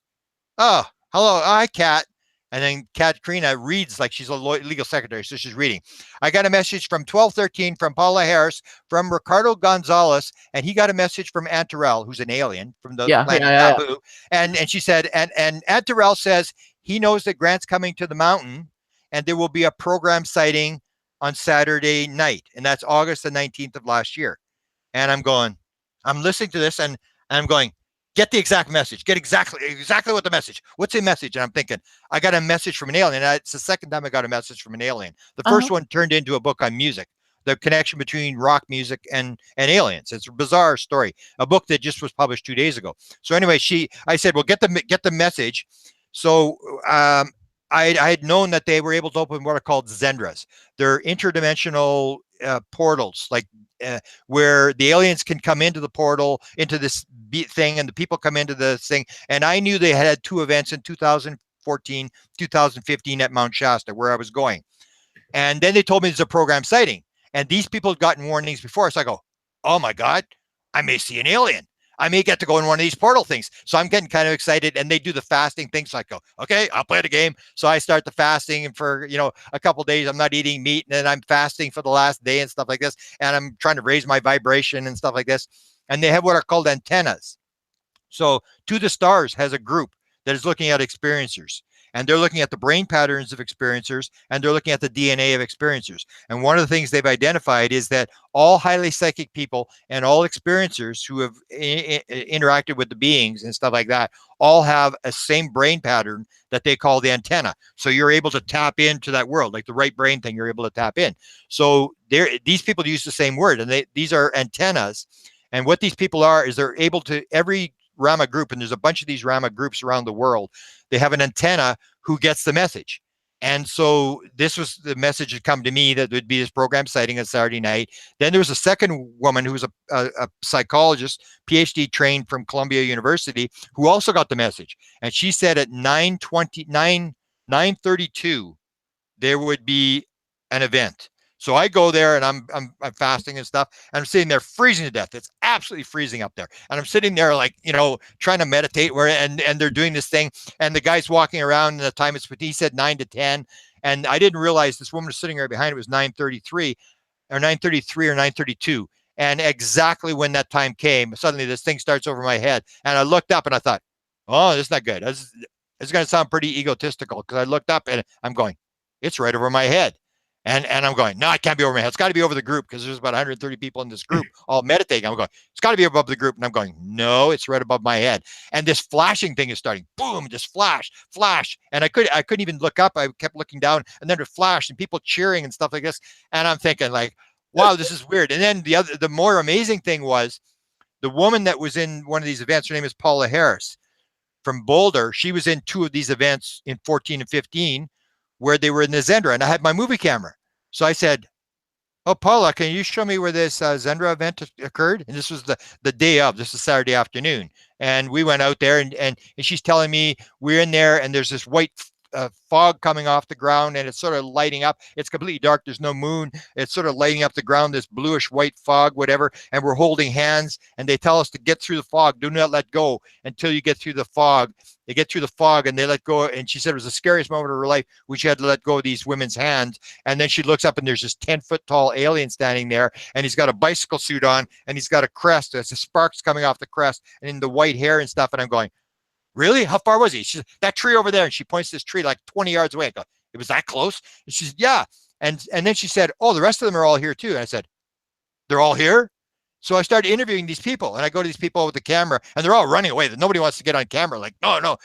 "Oh, hello, hi, Kat." And then Katrina reads like she's a legal secretary, so she's reading. "I got a message from 1213 from Paula Harris from Ricardo Gonzalez, and he got a message from Aunt Terrell, who's an alien from the planet Naboo." And she said, and Aunt Terrell says he knows that Grant's coming to the mountain, and there will be a program sighting on Saturday night, and that's August the 19th of last year. And I'm listening to this, and I'm going, get the exact message. Get exactly what the message. What's the message? And I'm thinking, I got a message from an alien. And it's the second time I got a message from an alien. The first one turned into a book on music, the connection between rock music and aliens. It's a bizarre story, a book that just was published 2 days ago. So anyway, I said, well, get the message. So I had known that they were able to open what are called Zendras. They're interdimensional portals, like where the aliens can come into the portal, into this thing, and the people come into this thing. And I knew they had 2 events in 2014, 2015 at Mount Shasta, where I was going. And then they told me there's a program sighting. And these people had gotten warnings before. So I go, oh my God, I may see an alien. I may get to go in one of these portal things. So I'm getting kind of excited, and they do the fasting thing. So I go, okay, I'll play the game. So I start the fasting, and for, a couple of days, I'm not eating meat, and then I'm fasting for the last day and stuff like this. And I'm trying to raise my vibration and stuff like this. And they have what are called antennas. So To the Stars has a group that is looking at experiencers, and they're looking at the brain patterns of experiencers, and they're looking at the DNA of experiencers. And one of the things they've identified is that all highly psychic people and all experiencers who have interacted with the beings and stuff like that all have a same brain pattern that they call the antenna. So you're able to tap into that world, like the right brain thing, you're able to tap in. So these people use the same word, and these are antennas. And what these people are is they're able to, every Rama group, and there's a bunch of these Rama groups around the world, they have an antenna who gets the message. And so this was the message that come to me, that would be this program sighting on Saturday night. Then there was a second woman who was a psychologist, PhD trained from Columbia University, who also got the message. And she said at 9:32, there would be an event. So I go there, and I'm fasting and stuff, and I'm sitting there freezing to death. It's absolutely freezing up there. And I'm sitting there like, trying to meditate, and they're doing this thing, and the guy's walking around, and the time he said 9 to 10. And I didn't realize this woman was sitting right behind it was 9:33 or 9:33 or 9:32. And exactly when that time came, suddenly this thing starts over my head. And I looked up, and I thought, oh, this is not good. It's going to sound pretty egotistical, because I looked up, and I'm going, it's right over my head. And I'm going, no, it can't be over my head. It's got to be over the group, because there's about 130 people in this group all meditating. I'm going, it's got to be above the group. And I'm going, no, it's right above my head. And this flashing thing is starting. Boom, just flash. And I couldn't even look up. I kept looking down, and then it flashed, and people cheering and stuff like this. And I'm thinking like, wow, this is weird. And then the more amazing thing was the woman that was in one of these events. Her name is Paula Harris from Boulder. She was in 2 of these events in 14 and 15, where they were in the Zendra, and I had my movie camera. So I said, oh, Paula, can you show me where this Zendra event occurred? And this was the day of, this is Saturday afternoon. And we went out there, and she's telling me we're in there, and there's this white fog coming off the ground, and it's sort of lighting up. It's completely dark. There's no moon. It's sort of lighting up the ground, this bluish white fog, whatever. And we're holding hands, and they tell us to get through the fog. Do not let go until you get through the fog. They get through the fog, and they let go. And she said it was the scariest moment of her life, when she had to let go of these women's hands. And then she looks up, and there's this 10-foot tall alien standing there, and he's got a bicycle suit on, and he's got a crest. There's the sparks coming off the crest, and in the white hair and stuff. And I'm going, really? How far was he? She said, that tree over there. And she points to this tree like 20 yards away. I go, it was that close? And she said, yeah. And then she said, oh, the rest of them are all here too. And I said, they're all here? So I started interviewing these people, and I go to these people with the camera, and they're all running away. Nobody wants to get on camera. Like, no,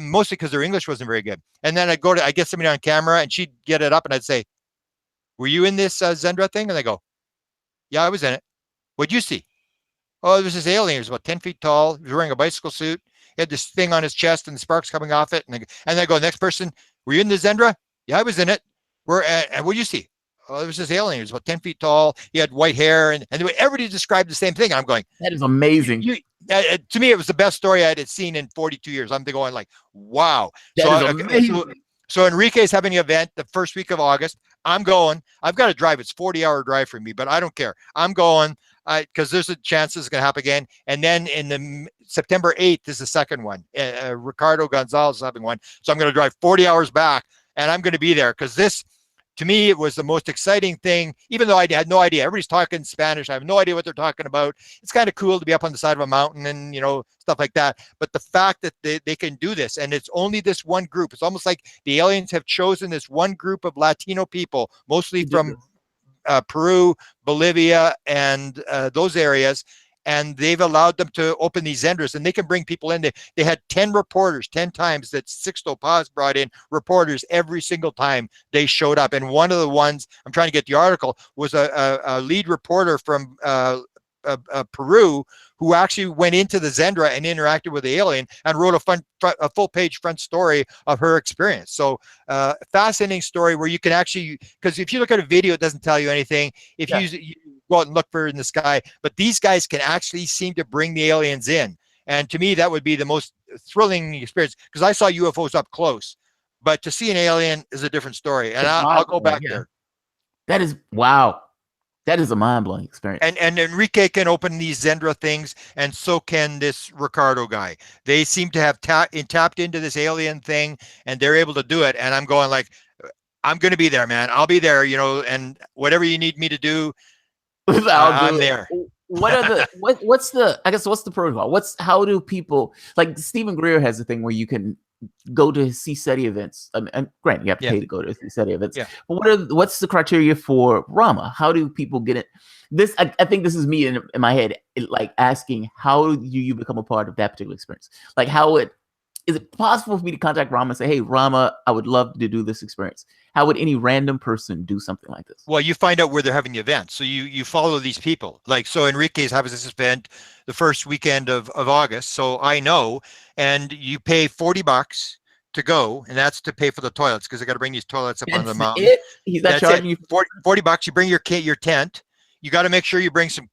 mostly because their English wasn't very good. And then I get somebody on camera, and she'd get it up, and I'd say, were you in this Zendra thing? And they go, yeah, I was in it. What'd you see? Oh, there was this alien. He was about 10 feet tall. He was wearing a bicycle suit. He had this thing on his chest, and the sparks coming off it. And I go, next person, were you in the Zendra? Yeah, I was in it. And what do you see? Oh, there was this alien. He was about 10 feet tall. He had white hair, and everybody described the same thing. I'm going, that is amazing. To me, it was the best story I had seen in 42 years. I'm going like, wow. That is amazing. So Enrique is having an event the first week of August. I'm going. I've got to drive. It's 40-hour drive for me, but I don't care. I'm going because there's a chance this is going to happen again. And then in the September 8th is the second one. Ricardo Gonzalez is having one. So I'm going to drive 40 hours back, and I'm going to be there because this, to me, it was the most exciting thing, even though I had no idea. Everybody's talking Spanish. I have no idea what they're talking about. It's kind of cool to be up on the side of a mountain and, stuff like that. But the fact that they can do this, and it's only this one group, it's almost like the aliens have chosen this one group of Latino people, mostly from Peru, Bolivia, and those areas. And they've allowed them to open these Zendras, and they can bring people in. They had 10 reporters, 10 times that Sixto Paz brought in reporters every single time they showed up. And one of the ones, I'm trying to get the article, was a lead reporter from Peru who actually went into the Zendra and interacted with the alien and wrote a full-page front story of her experience. So fascinating story where you can actually, because if you look at a video, it doesn't tell you anything. If you go out and look for it in the sky, but these guys can actually seem to bring the aliens in. And to me, that would be the most thrilling experience, because I saw UFOs up close, but to see an alien is a different story. And I'll go back there. That is, wow. That is a mind-blowing experience. And Enrique can open these Zendra things, and so can this Ricardo guy. They seem to have tapped into this alien thing, and they're able to do it. And I'm going like, I'm going to be there, man. I'll be there, and whatever you need me to do, I'm there. What's the protocol? How do people, like Stephen Greer has a thing where you can go to see SETI events. And granted, you have to pay to go to see SETI events. Yeah. But what's the criteria for Rama? How do people get it? This, I think this is me in my head, like asking, how do you become a part of that particular experience? Like, is it possible for me to contact Rama and say, hey, Rama, I would love to do this experience? How would any random person do something like this? Well, you find out where they're having the event. So you follow these people. Like, so Enrique's having this event the first weekend of August. So I know, and you pay $40 to go, and that's to pay for the toilets, because they got to bring these toilets up on the mountain. He's not charging you $40. You bring your tent. You got to make sure you bring some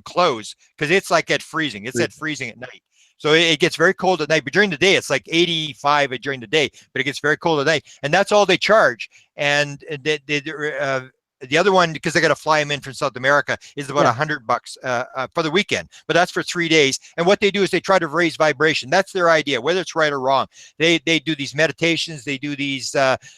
clothes, because it's like at freezing. It's at freezing at night. So it gets very cold at night, but during the day, it's like 85 during the day, but it gets very cold at night. And that's all they charge. And the other one, because they got to fly them in from South America, is about $100 for the weekend, but that's for 3 days. And what they do is they try to raise vibration. That's their idea, whether it's right or wrong. They do these meditations. They do these,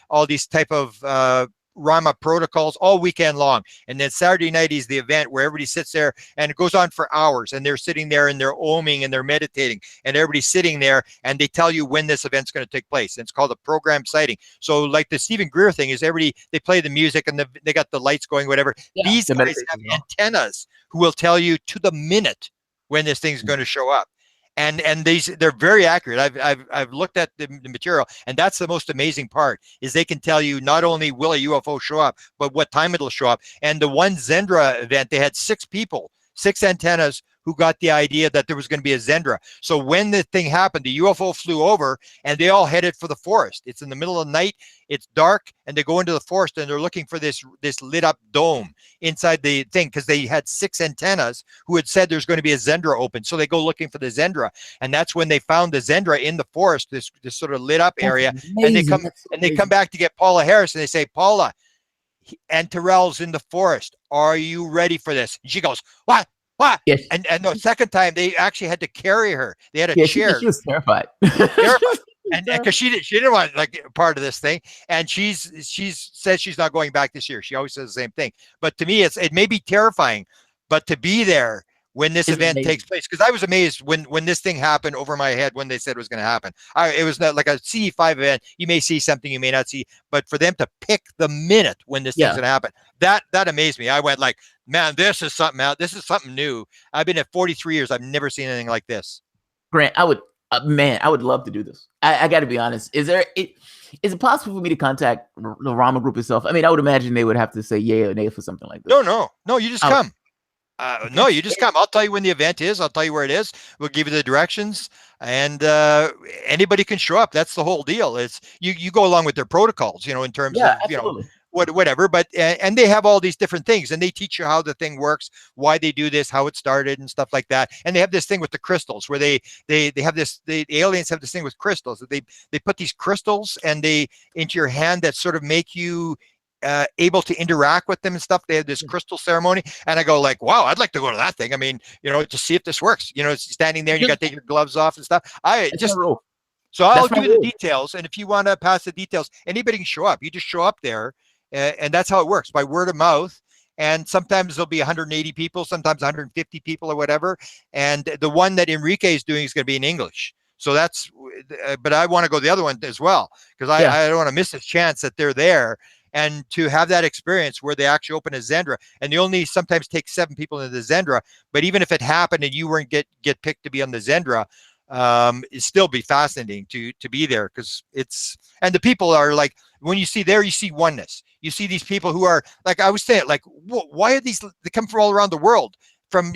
all these type of, Rama protocols all weekend long. And then Saturday night is the event where everybody sits there, and it goes on for hours, and they're sitting there and they're oming and they're meditating, and everybody's sitting there, and they tell you when this event's going to take place. And it's called a program sighting. So like the Stephen Greer thing is, they play the music and they got the lights going, whatever. These guys have antennas who will tell you to the minute when this thing's going to show up. And they're very accurate. I've looked at the material, and that's the most amazing part, is they can tell you not only will a UFO show up, but what time it'll show up. And the one Zendra event, they had 6 people, 6 antennas, who got the idea that there was going to be a Zendra. So when the thing happened, the UFO flew over, and they all headed for the forest. It's in the middle of the night, it's dark, and they go into the forest, and they're looking for this lit up dome inside the thing, because they had 6 antennas who had said there's going to be a Zendra open. So they go looking for the Zendra, and that's when they found the Zendra in the forest, this sort of lit up area. And they come back to get Paula Harris, and they say, Paula, and Terrell's in the forest. Are you ready for this? And she goes, what? Yes. And the second time, they actually had to carry her. They had a chair. She was terrified. And because she didn't want part of this thing, and she says she's not going back this year. She always says the same thing. But to me, it may be terrifying, but to be there when this event takes place, because I was amazed when this thing happened over my head when they said it was going to happen. It was not like a CE5 event. You may see something, you may not see, but for them to pick the minute when this thing's going to happen, that amazed me. I went like, man, this is something out. This is something new. I've been at 43 years. I've never seen anything like this. Grant, I would love to do this. I got to be honest. Is it possible for me to contact the Rama group itself? I mean, I would imagine they would have to say yay or nay for something like this. No, you just come. No, you just come. I'll tell you when the event is. I'll tell you where it is. We'll give you the directions, and anybody can show up. That's the whole deal. It's you go along with their protocols, in terms of, absolutely. Whatever, but and they have all these different things, and they teach you how the thing works, why they do this, how it started, and stuff like that. And they have this thing with the crystals, where they have this. The aliens have this thing with crystals. They put these crystals into your hand that sort of make you able to interact with them and stuff. They have this crystal ceremony, and I go like, wow, I'd like to go to that thing. I mean, to see if this works. It's standing there and you got to take your gloves off and stuff. So I'll give you the details, and if you want to pass the details, anybody can show up. You just show up there, and that's how it works, by word of mouth. And sometimes there'll be 180 people, sometimes 150 people or whatever. And the one that Enrique is doing is going to be in English. So that's, but I want to go the other one as well, because I don't want to miss this chance that they're there. And to have that experience where they actually open a Zendra, and they only sometimes take 7 people into the Zendra, but even if it happened and you weren't get picked to be on the Zendra, it'd still be fascinating to be there, because and the people are like, when you see there, you see oneness. You see these people who are like, I was saying, like, why are these? They come from all around the world, from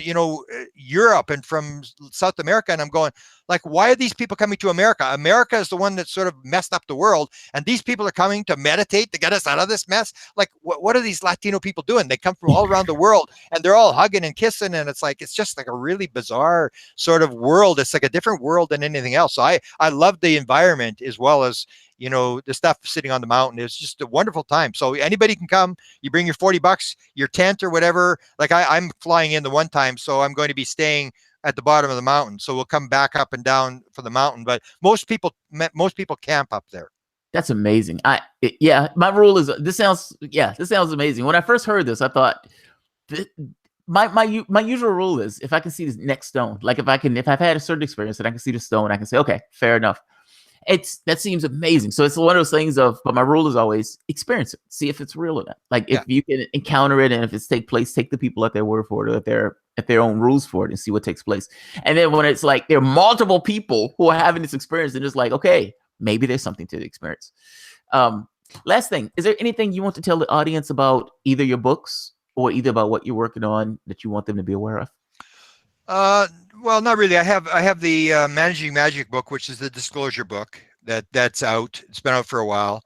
Europe and from South America, and I'm going like, why are these people coming to America? America is the one that sort of messed up the world, and these people are coming to meditate to get us out of this mess. Like, what are these Latino people doing? They come from all around the world, and they're all hugging and kissing, and it's just like a really bizarre sort of world. It's like a different world than anything else. So I love the environment, as well as the stuff sitting on the mountain. It's just a wonderful time. So anybody can come. You bring your $40, your tent or whatever. Like I'm flying in the one time, so I'm going to be staying at the bottom of the mountain. So we'll come back up and down for the mountain. But most people camp up there. That's amazing. My rule is this sounds amazing. When I first heard this, I thought my usual rule is, if I can see this next stone, like if I've had a certain experience and I can see the stone, I can say, okay, fair enough. That seems amazing. So it's one of those things but my rule is always experience it, see if it's real or not. Like if you can encounter it, and if it's take place, take the people at their word for it, or at their own rules for it, and see what takes place. And then when it's like there are multiple people who are having this experience, and it's like, okay, maybe there's something to the experience. Last thing, is there anything you want to tell the audience about either your books or either about what you're working on that you want them to be aware of? Well, not really. I have the Managing Magic book, which is the disclosure book that's out. It's been out for a while.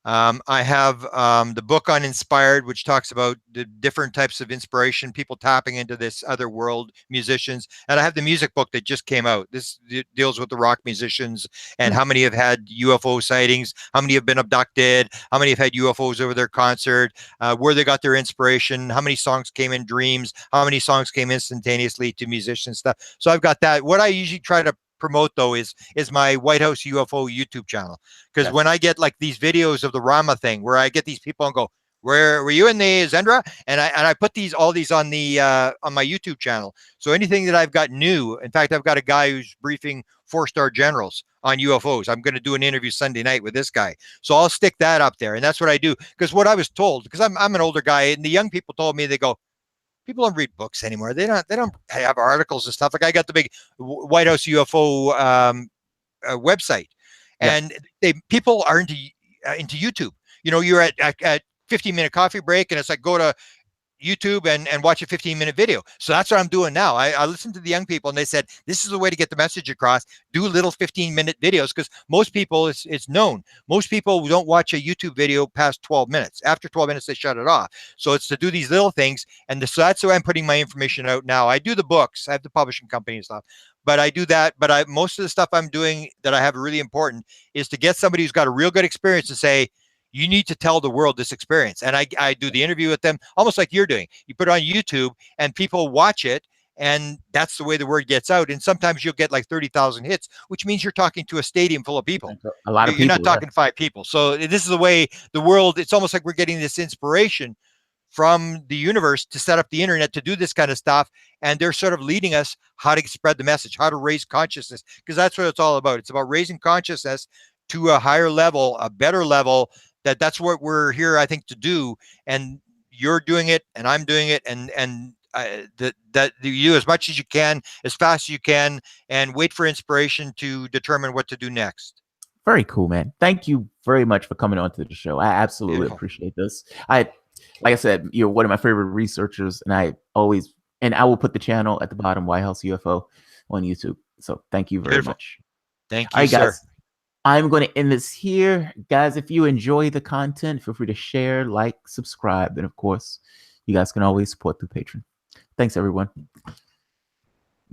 I have the book on Inspired, which talks about the different types of inspiration, people tapping into this other world, musicians. And I have the music book that just came out. This deals with the rock musicians and how many have had UFO sightings, how many have been abducted, how many have had UFOs over their concert, where they got their inspiration, how many songs came in dreams, how many songs came instantaneously to musicians stuff. So I've got that. What I usually try to promote though is my White House UFO YouTube channel, because when I get like these videos of the Rama thing, where I get these people and go, where were you in the Zendra, and I put all these on the on my YouTube channel. So anything that I've got new, in fact, I've got a guy who's briefing 4-star generals on UFOs. I'm going to do an interview Sunday night with this guy, so I'll stick that up there. And that's what I do, because what I was told, because I'm an older guy, and the young people told me, they go, people don't read books anymore. They don't have articles and stuff. Like I got the big White House UFO website, and people are into YouTube. You're at 15-minute coffee break, and it's like, go to YouTube and watch a 15-minute video. So that's what I'm doing now. I listened to the young people, and they said, this is the way to get the message across. Do little 15-minute videos, because most people, it's known, most people don't watch a YouTube video past 12 minutes. After 12 minutes, they shut it off. So it's to do these little things. And so that's why I'm putting my information out now. I do the books. I have the publishing company and stuff, but I do that. But most of the stuff I'm doing that I have really important is to get somebody who's got a real good experience and say, you need to tell the world this experience. And I do the interview with them, almost like you're doing. You put it on YouTube and people watch it, and that's the way the word gets out. And sometimes you'll get like 30,000 hits, which means you're talking to a stadium full of people. A lot of people. You're not talking to 5 people. So this is the way the world, it's almost like we're getting this inspiration from the universe to set up the internet to do this kind of stuff. And they're sort of leading us how to spread the message, how to raise consciousness, because that's what it's all about. It's about raising consciousness to a higher level, a better level. That's what we're here, I think, to do. And you're doing it, and I'm doing it, and that you do as much as you can, as fast as you can, and wait for inspiration to determine what to do next. Very cool, man. Thank you very much for coming on to the show. I absolutely appreciate this. Like I said, you're one of my favorite researchers, and I will put the channel at the bottom, White House UFO, on YouTube. So thank you very much. Thank you, sir. Guys, I'm going to end this here. Guys, if you enjoy the content, feel free to share, like, subscribe. And of course, you guys can always support through Patreon. Thanks, everyone.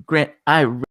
Grant, I really